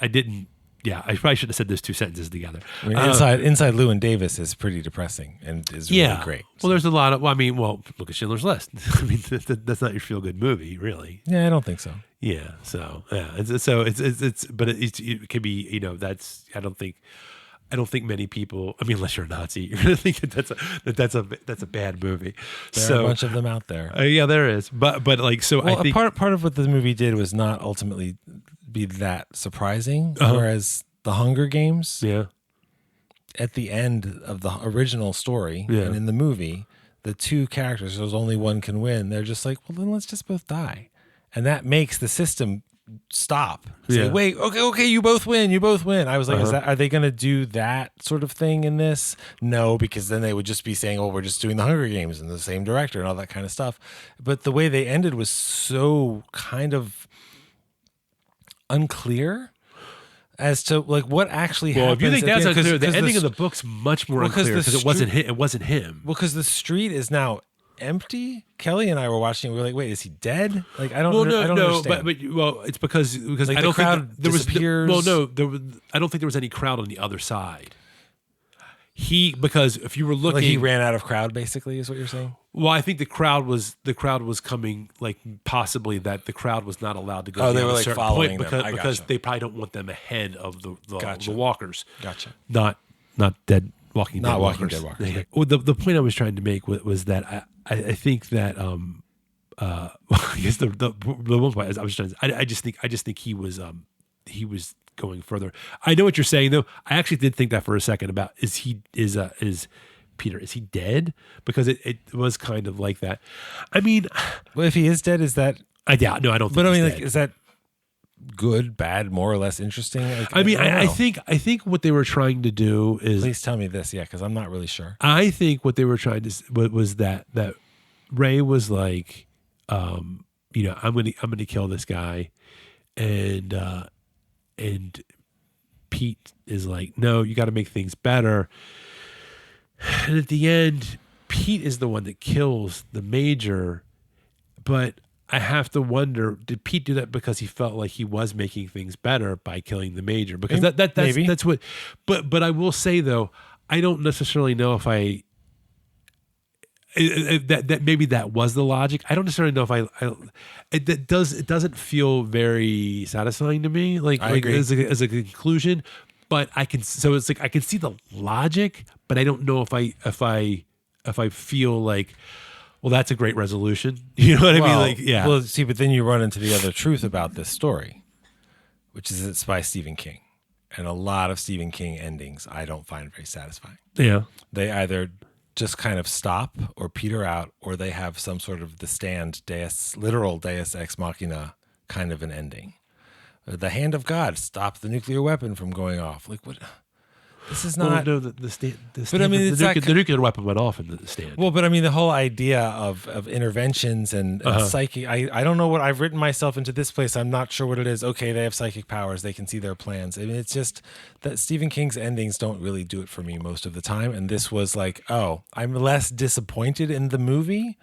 I didn't. Yeah, I probably shouldn't have said those two sentences together. I mean, inside Llewyn Davis is pretty depressing and is really great. Well, there's a lot of. Well, I mean, look at Schindler's List. I mean, that's not your feel good movie, really. Yeah, I don't think so. Yeah. So yeah. But it can be. That's. I don't think many people. I mean, unless you're a Nazi, you're gonna think that's a bad movie. There are a bunch of them out there. Yeah, there is. But like so, well, I think part of what the movie did was not ultimately be that surprising. Whereas the Hunger Games, at the end of the original story and in the movie, the two characters, there's only one can win. They're just like, well, then let's just both die, and that makes the system stop. Say, wait, okay, you both win. I was like, are they going to do that sort of thing in this? No, because then they would just be saying, oh, we're just doing the Hunger Games and the same director and all that kind of stuff. But the way they ended was so kind of unclear as to like what actually happened. Well, if you think that's unclear, the ending of the book's much more unclear because it wasn't him. Well, because the street is now empty. Kelly and I were watching. We were like, "Wait, is he dead?" Like, I don't understand. But it's because like I don't the crowd think there disappears. was. I don't think there was any crowd on the other side. Because if you were looking, like he ran out of crowd. Basically, is what you're saying. Well, I think the crowd was coming, like possibly that the crowd was not allowed to go. Oh, they were like following them because they probably don't want them ahead of the walkers. Gotcha. Not dead. Walking Not Dead Walking walkers. Dead walkers. Right. Well, the point I was trying to make was that I think that I guess the one point I just think he was going further. I know what you're saying though. I actually did think that for a second about is Peter, is he dead? Because it was kind of like that. I mean, well, if he is dead, is that I doubt. No, I don't think. But I mean, he's like, dead. is that good, bad, more or less interesting? Like, I think what they were trying to do is. Please tell me this, because I'm not really sure. I think what they were trying to was that Ray was like, I'm gonna kill this guy, and Pete is like, no, you got to make things better. And at the end, Pete is the one that kills the major, but I have to wonder, did Pete do that because he felt like he was making things better by killing the major? Because that's what. But I will say though, I don't necessarily know if that maybe that was the logic. I don't necessarily know if it doesn't feel very satisfying to me. Like as a conclusion, but I can see the logic, but I don't know if I feel like, well, that's a great resolution. You know what I mean? Like, yeah. Well, see, but then you run into the other truth about this story, which is it's by Stephen King. And a lot of Stephen King endings I don't find very satisfying. Yeah. They either just kind of stop or peter out, or they have some sort of The Stand, literal deus ex machina kind of an ending. The hand of God stopped the nuclear weapon from going off. Like, what? This is not. Well, no, the stand. But I mean, the nuclear weapon went off in the Stand. Well, but I mean, the whole idea of interventions and psychic. I don't know what I've written myself into this place. I'm not sure what it is. Okay, they have psychic powers. They can see their plans. I mean, it's just that Stephen King's endings don't really do it for me most of the time. And this was like, oh, I'm less disappointed in the movie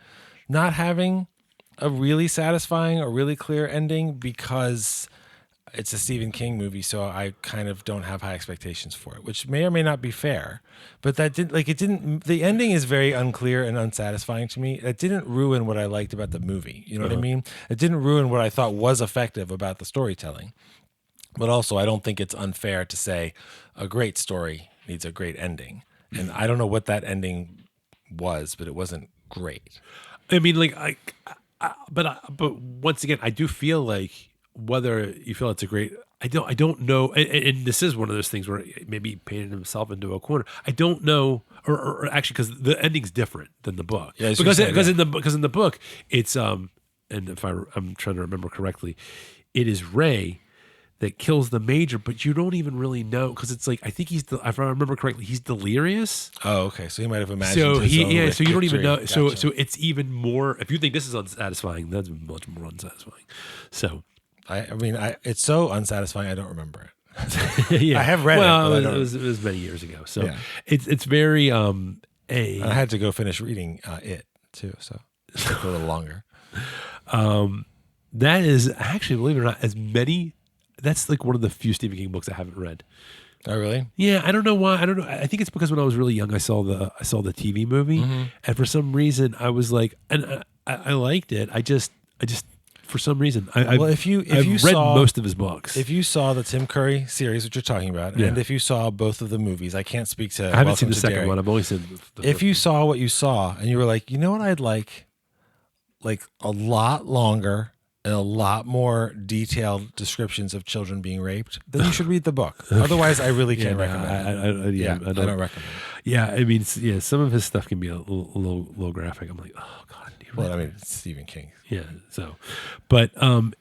not having a really satisfying or really clear ending because it's a Stephen King movie, so I kind of don't have high expectations for it, which may or may not be fair. But the ending is very unclear and unsatisfying to me. It didn't ruin what I liked about the movie. You know what I mean? It didn't ruin what I thought was effective about the storytelling. But also, I don't think it's unfair to say a great story needs a great ending. And I don't know what that ending was, but it wasn't great. I mean, like, but once again, I do feel like whether you feel it's a great, I don't know. And this is one of those things where maybe he painted himself into a corner. I don't know, or actually, because the ending's different than the book. Yeah, because in the book, it's and if I'm trying to remember correctly, it is Ray that kills the major, but you don't even really know, because it's like, I think if I remember correctly, he's delirious. Oh, okay. So he might have imagined. So you don't even know. Gotcha. So it's even more. If you think this is unsatisfying, that's much more unsatisfying. So, I mean, it's so unsatisfying. I don't remember it. Yeah, I have read it. But it was many years ago. So it's very I had to go finish reading it too, so it took a little longer. That is actually, believe it or not, that's like one of the few Stephen King books I haven't read. Oh, really? Yeah, I don't know why. I don't know. I think it's because when I was really young, I saw the TV movie, and for some reason, I was like, and I liked it. I just for some reason, I've read most of his books. If you saw the Tim Curry series, which you're talking about, and if you saw both of the movies, I can't speak to. I haven't seen the second one. I've only seen. If you saw what you saw, and you were like, you know what, I'd like a lot longer and a lot more detailed descriptions of children being raped, then you should read the book. Otherwise, I really can't recommend it. I don't recommend it. Yeah, I mean, some of his stuff can be a little graphic. I'm like, oh God. Well, I mean, it's Stephen King. Yeah. So, but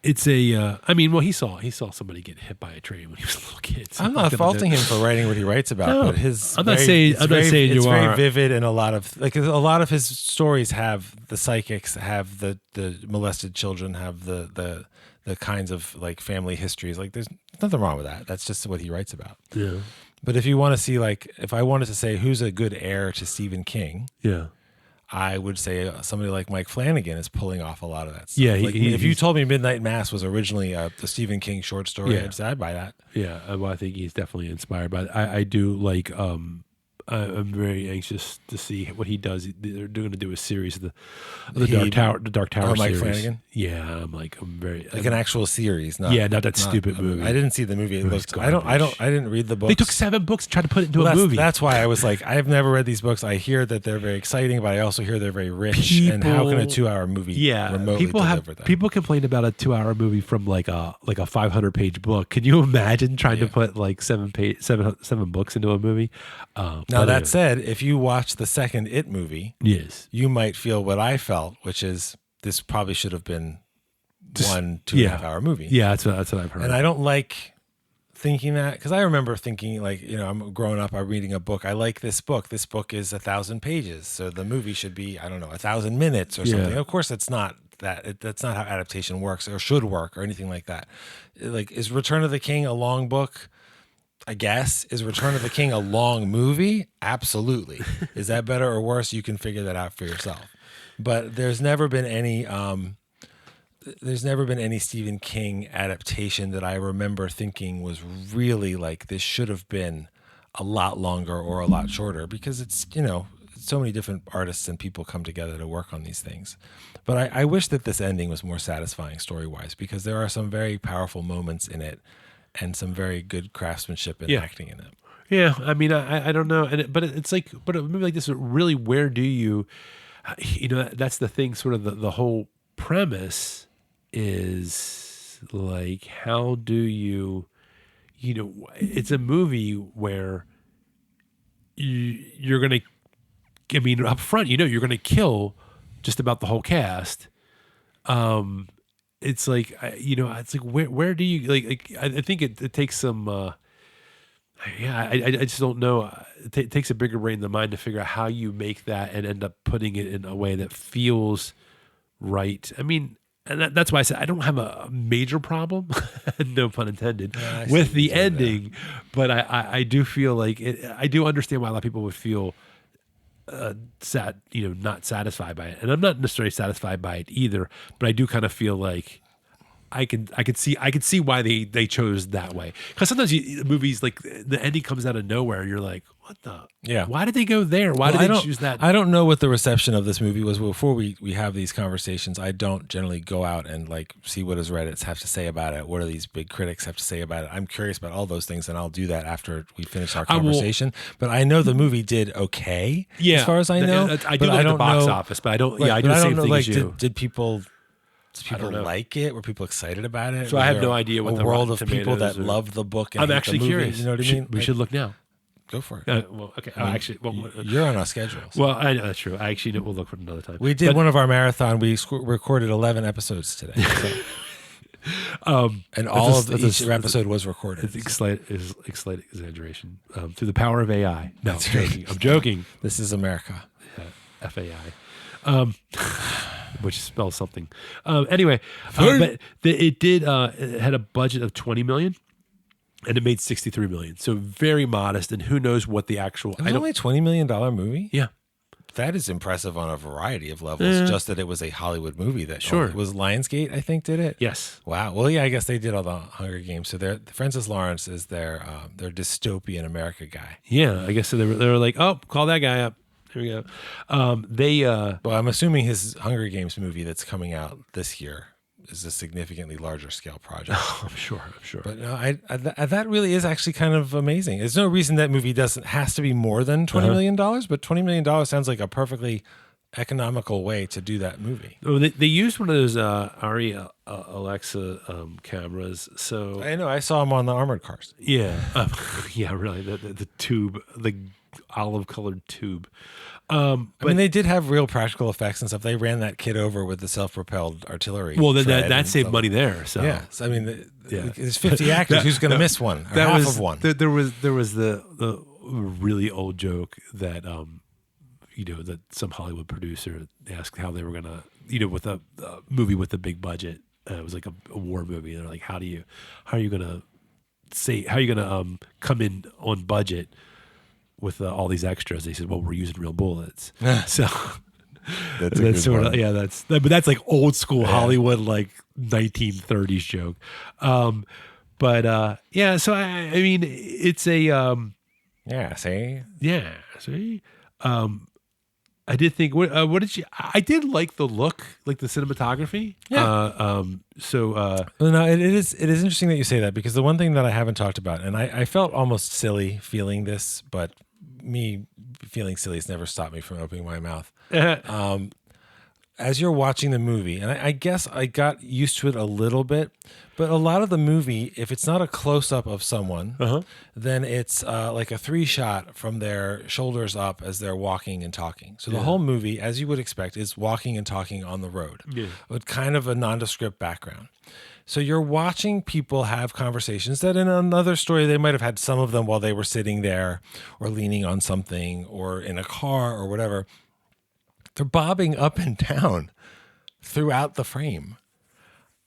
it's a. I mean, well, he saw somebody get hit by a train when he was a little kid. So I'm not faulting him for writing what he writes about, but his. I'm not saying you are. It's very vivid, and a lot of his stories have the psychics, have the molested children, have the kinds of like family histories. Like, there's nothing wrong with that. That's just what he writes about. Yeah. But if you want to see, like, if I wanted to say who's a good heir to Stephen King, yeah, I would say somebody like Mike Flanagan is pulling off a lot of that stuff. Yeah, if you told me Midnight Mass was originally the Stephen King short story, I'd buy that. Yeah, well, I think he's definitely inspired by it. I do like. I'm very anxious to see what he does. They're going to do a series of the Dark Tower Mike series. Flanagan? Yeah, I'm very an actual series. Not that stupid movie. I didn't see the movie. It looked. I didn't read the books. They took 7 books and tried to put it into a movie. That's why I was like, I've never read these books. I hear that they're very exciting, but I also hear they're very rich. And how can a 2-hour movie remotely deliver that? People complain about a 2-hour movie from like a 500-page book. Can you imagine trying to put like 7 books into a movie? Now that said, if you watch the second It movie, yes, you might feel what I felt, which is this probably should have been 2.5 hour movie. Yeah, that's what I've heard. And I don't like thinking that, because I remember thinking, like, I'm growing up, I'm reading a book. I like this book. This book is 1,000 pages, so the movie should be 1,000 minutes or something. Of course, it's not that. That's not how adaptation works or should work or anything like that. Like, is Return of the King a long book? I guess. Is Return of the King a long movie? Absolutely. Is that better or worse? You can figure that out for yourself. But there's never been any Stephen King adaptation that I remember thinking was really like, this should have been a lot longer or a lot shorter, because it's, so many different artists and people come together to work on these things. But I wish that this ending was more satisfying story-wise, because there are some very powerful moments in it and some very good craftsmanship and acting in it. Yeah, I mean, I don't know, but it's like, but a movie like this, really, where do you, that's the thing. Sort of the whole premise is like, how do you, it's a movie where you're gonna, I mean, up front, you're gonna kill just about the whole cast. It's like, it's like, where do you like I think it takes some, I just don't know. It takes a bigger brain than mine to figure out how you make that and end up putting it in a way that feels right. I mean, and that's why I said I don't have a major problem, no pun intended, with the ending, but I do feel like I do understand why a lot of people would feel sad, not satisfied by it. And I'm not necessarily satisfied by it either, but I do kind of feel like I could see why they chose that way. Because sometimes movies like the ending comes out of nowhere, and you're like, what the? Why did they go there? Why did they choose that? I don't know what the reception of this movie was. Before we have these conversations, I don't generally go out and like see what does Reddit have to say about it. What do these big critics have to say about it? I'm curious about all those things, and I'll do that after we finish our conversation. But I know the movie did okay, as far as I know. I do like the box office, but I don't. I do the same thing as you. Did people like it? Were people excited about it? So I have no idea what the world of people that love the book. And I'm actually curious. You know what I mean? We should look now. Go for it. Well, okay. Actually, you're on our schedule. So. Well, I know that's true. I actually know we'll look for another time. We did one of our marathon. We recorded 11 episodes today. So. And all of each episode was recorded. It's slight exaggeration. Through the power of AI. No, I'm joking. This is America. FAI. Which spells something. Anyway, but it had a budget of $20 million. And it made $63 million, so very modest. And who knows what the actual? It was only a $20 million movie. Yeah, that is impressive on a variety of levels. Just that it was a Hollywood movie. That was Lionsgate, I think, did it. Yes. Wow. Well, yeah, I guess they did all the Hunger Games. So Francis Lawrence is their dystopian America guy. Yeah, I guess so. They were like, oh, call that guy up. Here we go. Well, I'm assuming his Hunger Games movie that's coming out this year is a significantly larger scale project. I'm sure. But no, that really is actually kind of amazing. There's no reason that movie has to be more than $20 million, but $20 million sounds like a perfectly economical way to do that movie. Oh, they used one of those Arri Alexa cameras. So I know I saw them on the armored cars. Yeah, yeah, really. The tube, the olive colored tube. I mean, they did have real practical effects and stuff. They ran that kid over with the self-propelled artillery. Well, then that saved money there. So yeah, I mean, there's 50 actors. Who's going to miss one? Or half of one. There was the really old joke that that some Hollywood producer asked how they were going to with a movie with a big budget. It was like a war movie. And they're like, how are you going to come in on budget with all these extras? They said, well, we're using real bullets. So that's sort of, but that's like old school Hollywood, like 1930s joke. So I mean, it's a, see. I did think, what did I did like the look, like the cinematography. Yeah. No, it is interesting that you say that, because the one thing that I haven't talked about, and I felt almost silly feeling this, but me feeling silly has never stopped me from opening my mouth. As you're watching the movie, and I guess I got used to it a little bit, but a lot of the movie, if it's not a close-up of someone, then it's like a 3-shot from their shoulders up as they're walking and talking. So the whole movie, as you would expect, is walking and talking on the road with kind of a nondescript background. So you're watching people have conversations that in another story, they might have had some of them while they were sitting there or leaning on something or in a car or whatever. They're bobbing up and down throughout the frame.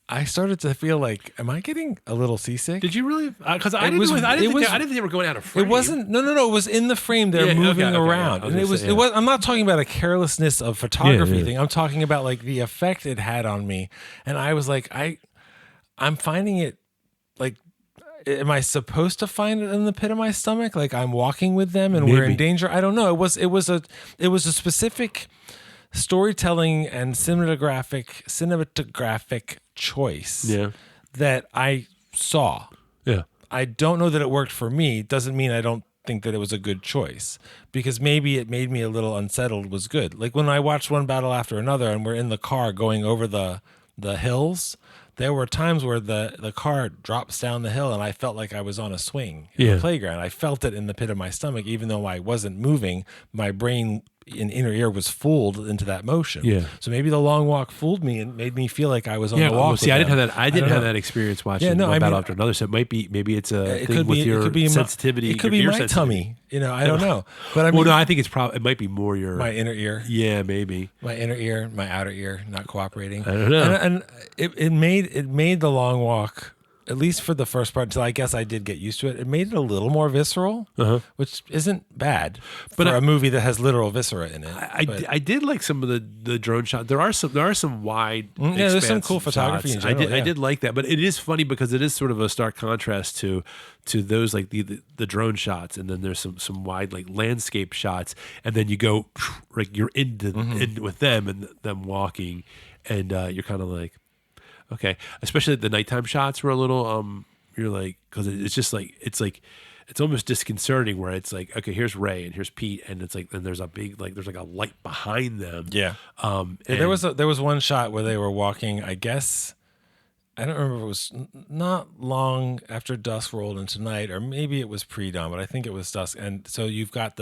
I started to feel like, am I getting a little seasick? Did you really? Because I didn't think they were going out of frame. It wasn't. No. It was in the frame. They're moving around, and it was. I'm not talking about a carelessness of photography thing. I'm talking about like the effect it had on me, and I was like, I'm finding it like. Am I supposed to find it in the pit of my stomach? Like I'm walking with them and we're in danger? I don't know. It was a specific storytelling and cinematographic choice that I saw. Yeah. I don't know that it worked for me. Doesn't mean I don't think that it was a good choice, because maybe it made me a little unsettled was good. Like when I watched one battle after another and we're in the car going over the hills, there were times where the car drops down the hill and I felt like I was on a swing in the playground. I felt it in the pit of my stomach, even though I wasn't moving. My brain in inner ear was fooled into that motion. Yeah. So maybe the long walk fooled me and made me feel like I was on the walk. Well, see, I didn't have that experience watching one battle after another. So maybe it's a thing with your sensitivity. It could be my tummy. I don't know. But I mean, I think it might be more my inner ear. Yeah, maybe my inner ear, my outer ear not cooperating. I don't know. And it made the long walk at least for the first part, until I guess I did get used to it, it made it a little more visceral, which isn't bad for a movie that has literal viscera in it. I did like some of the drone shots. There are some wide, there's some cool photography in general. I did like that, but it is funny because it is sort of a stark contrast to those like the drone shots, and then there's some wide like landscape shots, and then you go like you're in with them and them walking, and you're kind of like, okay, especially the nighttime shots were a little you're like, because it's just like it's almost disconcerting where it's like, okay, here's Ray and here's Pete, and it's like, and there's a big like there's like a light behind them. Yeah. There was one shot where they were walking, I guess, I don't remember if it was not long after dusk rolled into night, or maybe it was pre-dawn, but I think it was dusk. And so you've got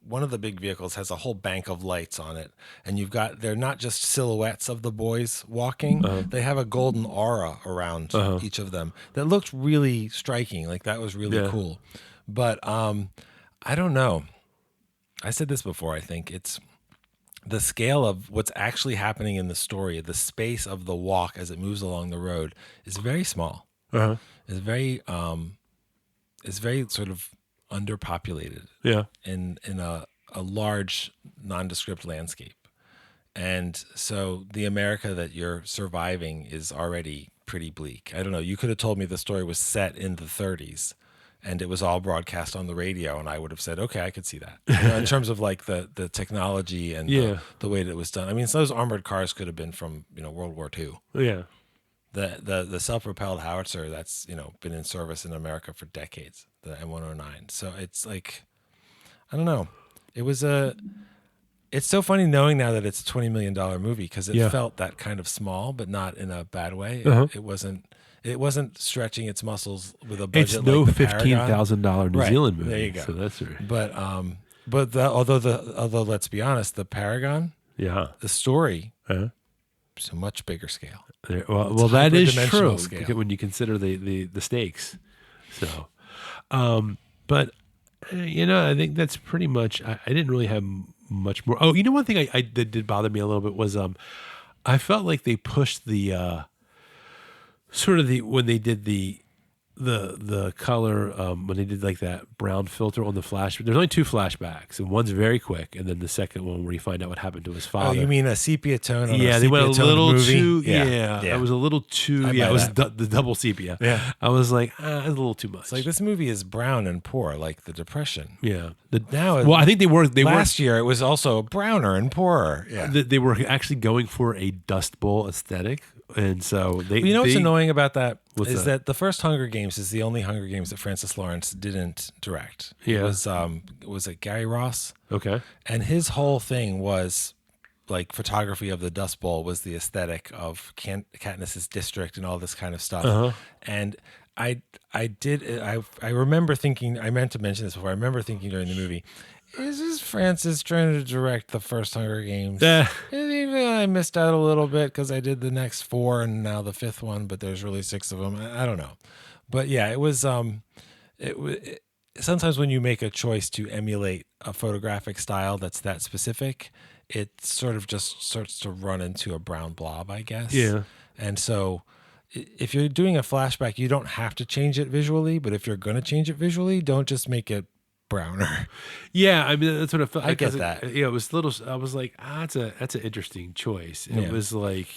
one of the big vehicles has a whole bank of lights on it, and they're not just silhouettes of the boys walking, they have a golden aura around each of them that looked really striking. Like that was really cool. But I don't know. I said this before, I think it's the scale of what's actually happening in the story, the space of the walk as it moves along the road is very small. It's very sort of underpopulated. Yeah. In a large nondescript landscape. And so the America that you're surviving is already pretty bleak. I don't know. You could have told me the story was set in the 30s and it was all broadcast on the radio, and I would have said, okay, I could see that. In terms of like the technology and the way that it was done. I mean, so those armored cars could have been from, World War II. Yeah. The self-propelled howitzer that's, been in service in America for decades, the M109. So it's like, I don't know. It's so funny knowing now that it's a $20 million movie, because it felt that kind of small, but not in a bad way. It wasn't stretching its muscles with a budget. It's no like $15,000 New Zealand movie. There you go. So that's right. But although let's be honest, the Paragon, the story, it's a much bigger scale. Well, that is true when you consider the stakes. So, but I think that's pretty much. I didn't really have much more. Oh, one thing that did bother me a little bit was I felt like they pushed the when they did the color when they did like that brown filter on the flash. There's only two flashbacks, and one's very quick, and then the second one where you find out what happened to his father. Oh, you mean a sepia tone? They went a little movie? too. It was a little too. It was the double sepia. Yeah, I was like, it's a little too much. It's like this movie is brown and poor, like the Depression. Yeah. I think they were. Last year it was also browner and poorer. Yeah, they were actually going for a Dust Bowl aesthetic. And so what's annoying about that is that the first Hunger Games is the only Hunger Games that Francis Lawrence didn't direct. Yeah. Was it Gary Ross? Okay. And his whole thing was like photography of the Dust Bowl was the aesthetic of Katniss's district and all this kind of stuff. And I remember thinking, I meant to mention this before, I remember thinking during the movie, is this Francis trying to direct the first Hunger Games? I missed out a little bit because I did the next 4 and now the 5th one, but there's really 6 of them. I don't know. But yeah, it was sometimes when you make a choice to emulate a photographic style that's that specific, it sort of just starts to run into a brown blob, I guess. Yeah. And so if you're doing a flashback, you don't have to change it visually, but if you're going to change it visually, don't just make it browner. Yeah, I mean that's what I felt. I get that. It was little. I was like, that's an interesting choice. It was like,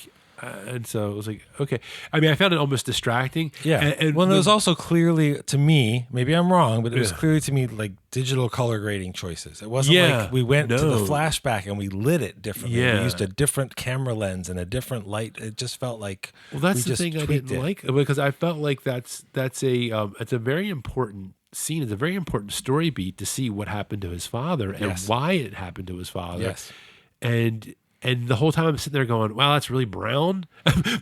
and so it was like, okay. I mean, I found it almost distracting. Yeah. And it was also clearly to me, maybe I'm wrong, but it was clearly to me like digital color grading choices. It wasn't like we went to the flashback and we lit it differently. Yeah. We used a different camera lens and a different light. It just felt like that's the thing I didn't like, because I felt like that's it's a very important scene. It's a very important story beat to see what happened to his father and why it happened to his father. Yes. And the whole time I'm sitting there going, wow, that's really brown.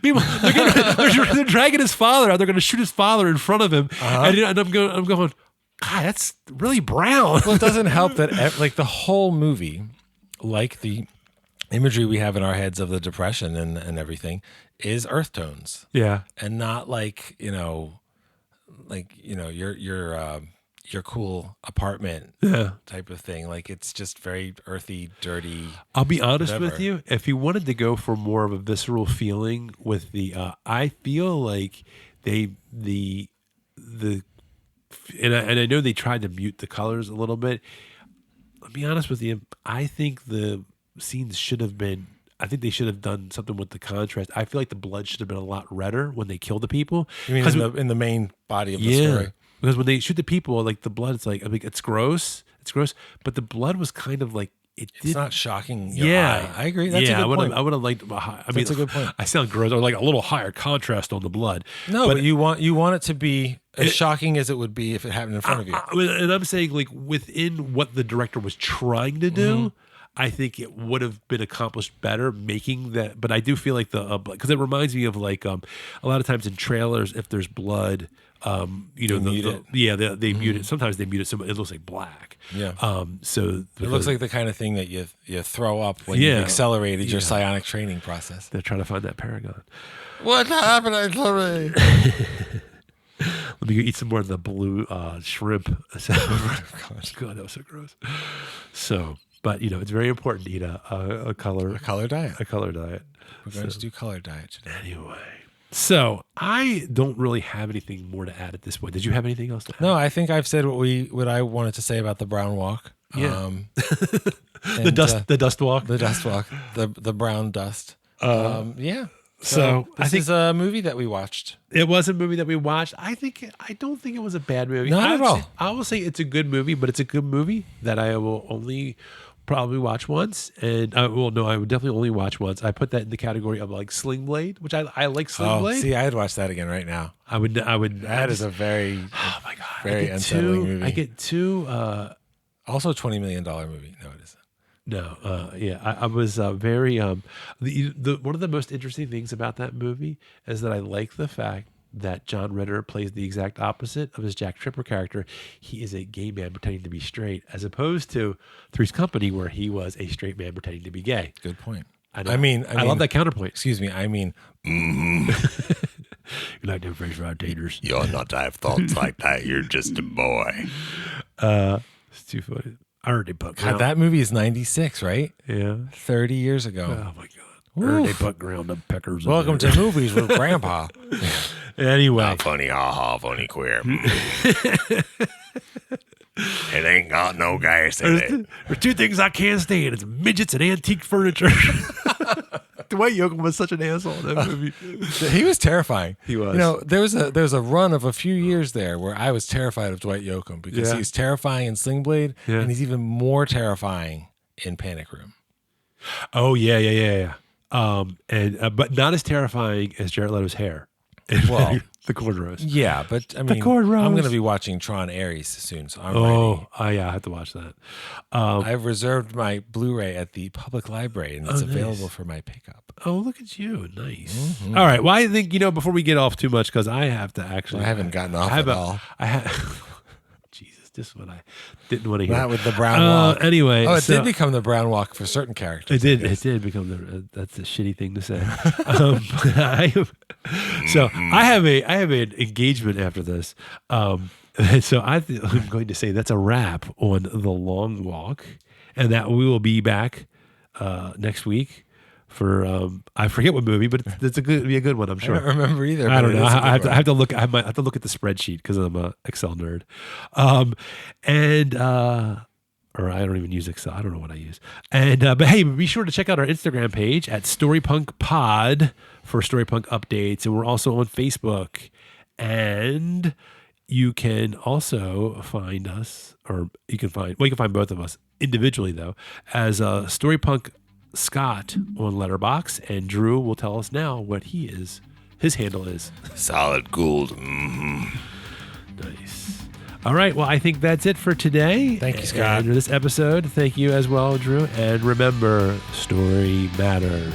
People, they're dragging his father out. They're going to shoot his father in front of him. And I'm going, God, that's really brown. Well, it doesn't help that like the whole movie, like the imagery we have in our heads of the Depression and everything, is earth tones. Yeah. And not like, your cool apartment type of thing. Like it's just very earthy, dirty. I'll be honest with you. If you wanted to go for more of a visceral feeling with the, I feel like I know they tried to mute the colors a little bit. I'll be honest with you. I think the scenes should have been. I think they should have done something with the contrast. I feel like the blood should have been a lot redder when they killed the people. You mean in the main body of the story? Because when they shoot the people, like the blood, it's like it's gross. It's gross, but the blood was kind of like it's not shocking. Your eye. I agree. That's a good point. I would have liked. That's a good point. I sound gross, or like a little higher contrast on the blood. No, but you want it to be as shocking as it would be if it happened in front of you. And I'm saying, like, within what the director was trying to do, I think it would have been accomplished better making that. But I do feel like because it reminds me of like a lot of times in trailers, if there's blood, they mute it. Sometimes they mute it so it looks like black. Yeah. So it looks like the kind of thing that you throw up when you accelerated your psionic training process. They're trying to find that paragon. What's happening to me? Let me go eat some more of the blue shrimp. God, that was so gross. So, but it's very important to eat a color diet. A color diet. We're going to do color diet today. Anyway. So I don't really have anything more to add at this point. Did you have anything else to add? No, I think I've said what I wanted to say about the brown walk. Yeah. The dust walk. The dust walk. The brown dust. Yeah. So this is a movie that we watched. It was a movie that we watched. I don't think it was a bad movie. Not at all. I will say it's a good movie, but it's a good movie that I will only probably watch once. And I would definitely only watch once. I put that in the category of like Sling Blade, which I like Sling Blade. See, I'd watch that again right now. I would. That is a very, oh my God, very unsettling movie. I get two. Also, $20 million movie. No, it isn't. No, I was very one of the most interesting things about that movie is that I like the fact that John Ritter plays the exact opposite of his Jack Tripper character. He is a gay man pretending to be straight, as opposed to Three's Company, where he was a straight man pretending to be gay. Good point. I mean, I love that counterpoint. Excuse me. I mean, you like them French fried taters. You're not to have thoughts like that. You're just a boy. It's too funny. I already put God, that movie is 96, right? Yeah. 30 years ago. Oh, my God. Already put ground up peckers. Welcome to Movies with Grandpa. Anyway. Not funny, ha-ha, funny queer. It ain't got no gas in it. There's two things I can't stand. It's midgets and antique furniture. Dwight Yoakam was such an asshole in that movie. He was terrifying. He was. There was a run of a few years there where I was terrified of Dwight Yoakam because he's terrifying in Sling Blade, and he's even more terrifying in Panic Room. Oh yeah. But not as terrifying as Jared Leto's hair. Well, the cornrows. Yeah, but I mean, I'm going to be watching Tron Ares soon, so I'm ready. Oh, yeah, I have to watch that. I've reserved my Blu-ray at the public library, and it's available for my pickup. Oh, look at you. Nice. Mm-hmm. All right. Well, I think, before we get off too much, because I have to actually... I haven't gotten off at all. Jesus, this is what I didn't want to hear. Not with the brown walk. Anyway. Oh, it did become the brown walk for certain characters. It did become that's a shitty thing to say. I have an engagement after this. So I'm going to say that's a wrap on The Long Walk, and that we will be back next week for I forget what movie, but it's be a good one, I'm sure. I don't remember either. I don't know. I have to look. I have to look at the spreadsheet because I'm a Excel nerd, or I don't even use Excel. I don't know what I use. And but hey, be sure to check out our Instagram page at Storypunk Pod for Storypunk updates, and we're also on Facebook. And you can also find us, or you can find both of us individually though, as Storypunk Scott on Letterboxd, and Drew will tell us now what his handle is. Solid gold. Mm-hmm. Nice. All right. Well, I think that's it for today. Thank you, Scott. And this episode. Thank you as well, Drew. And remember, story matters.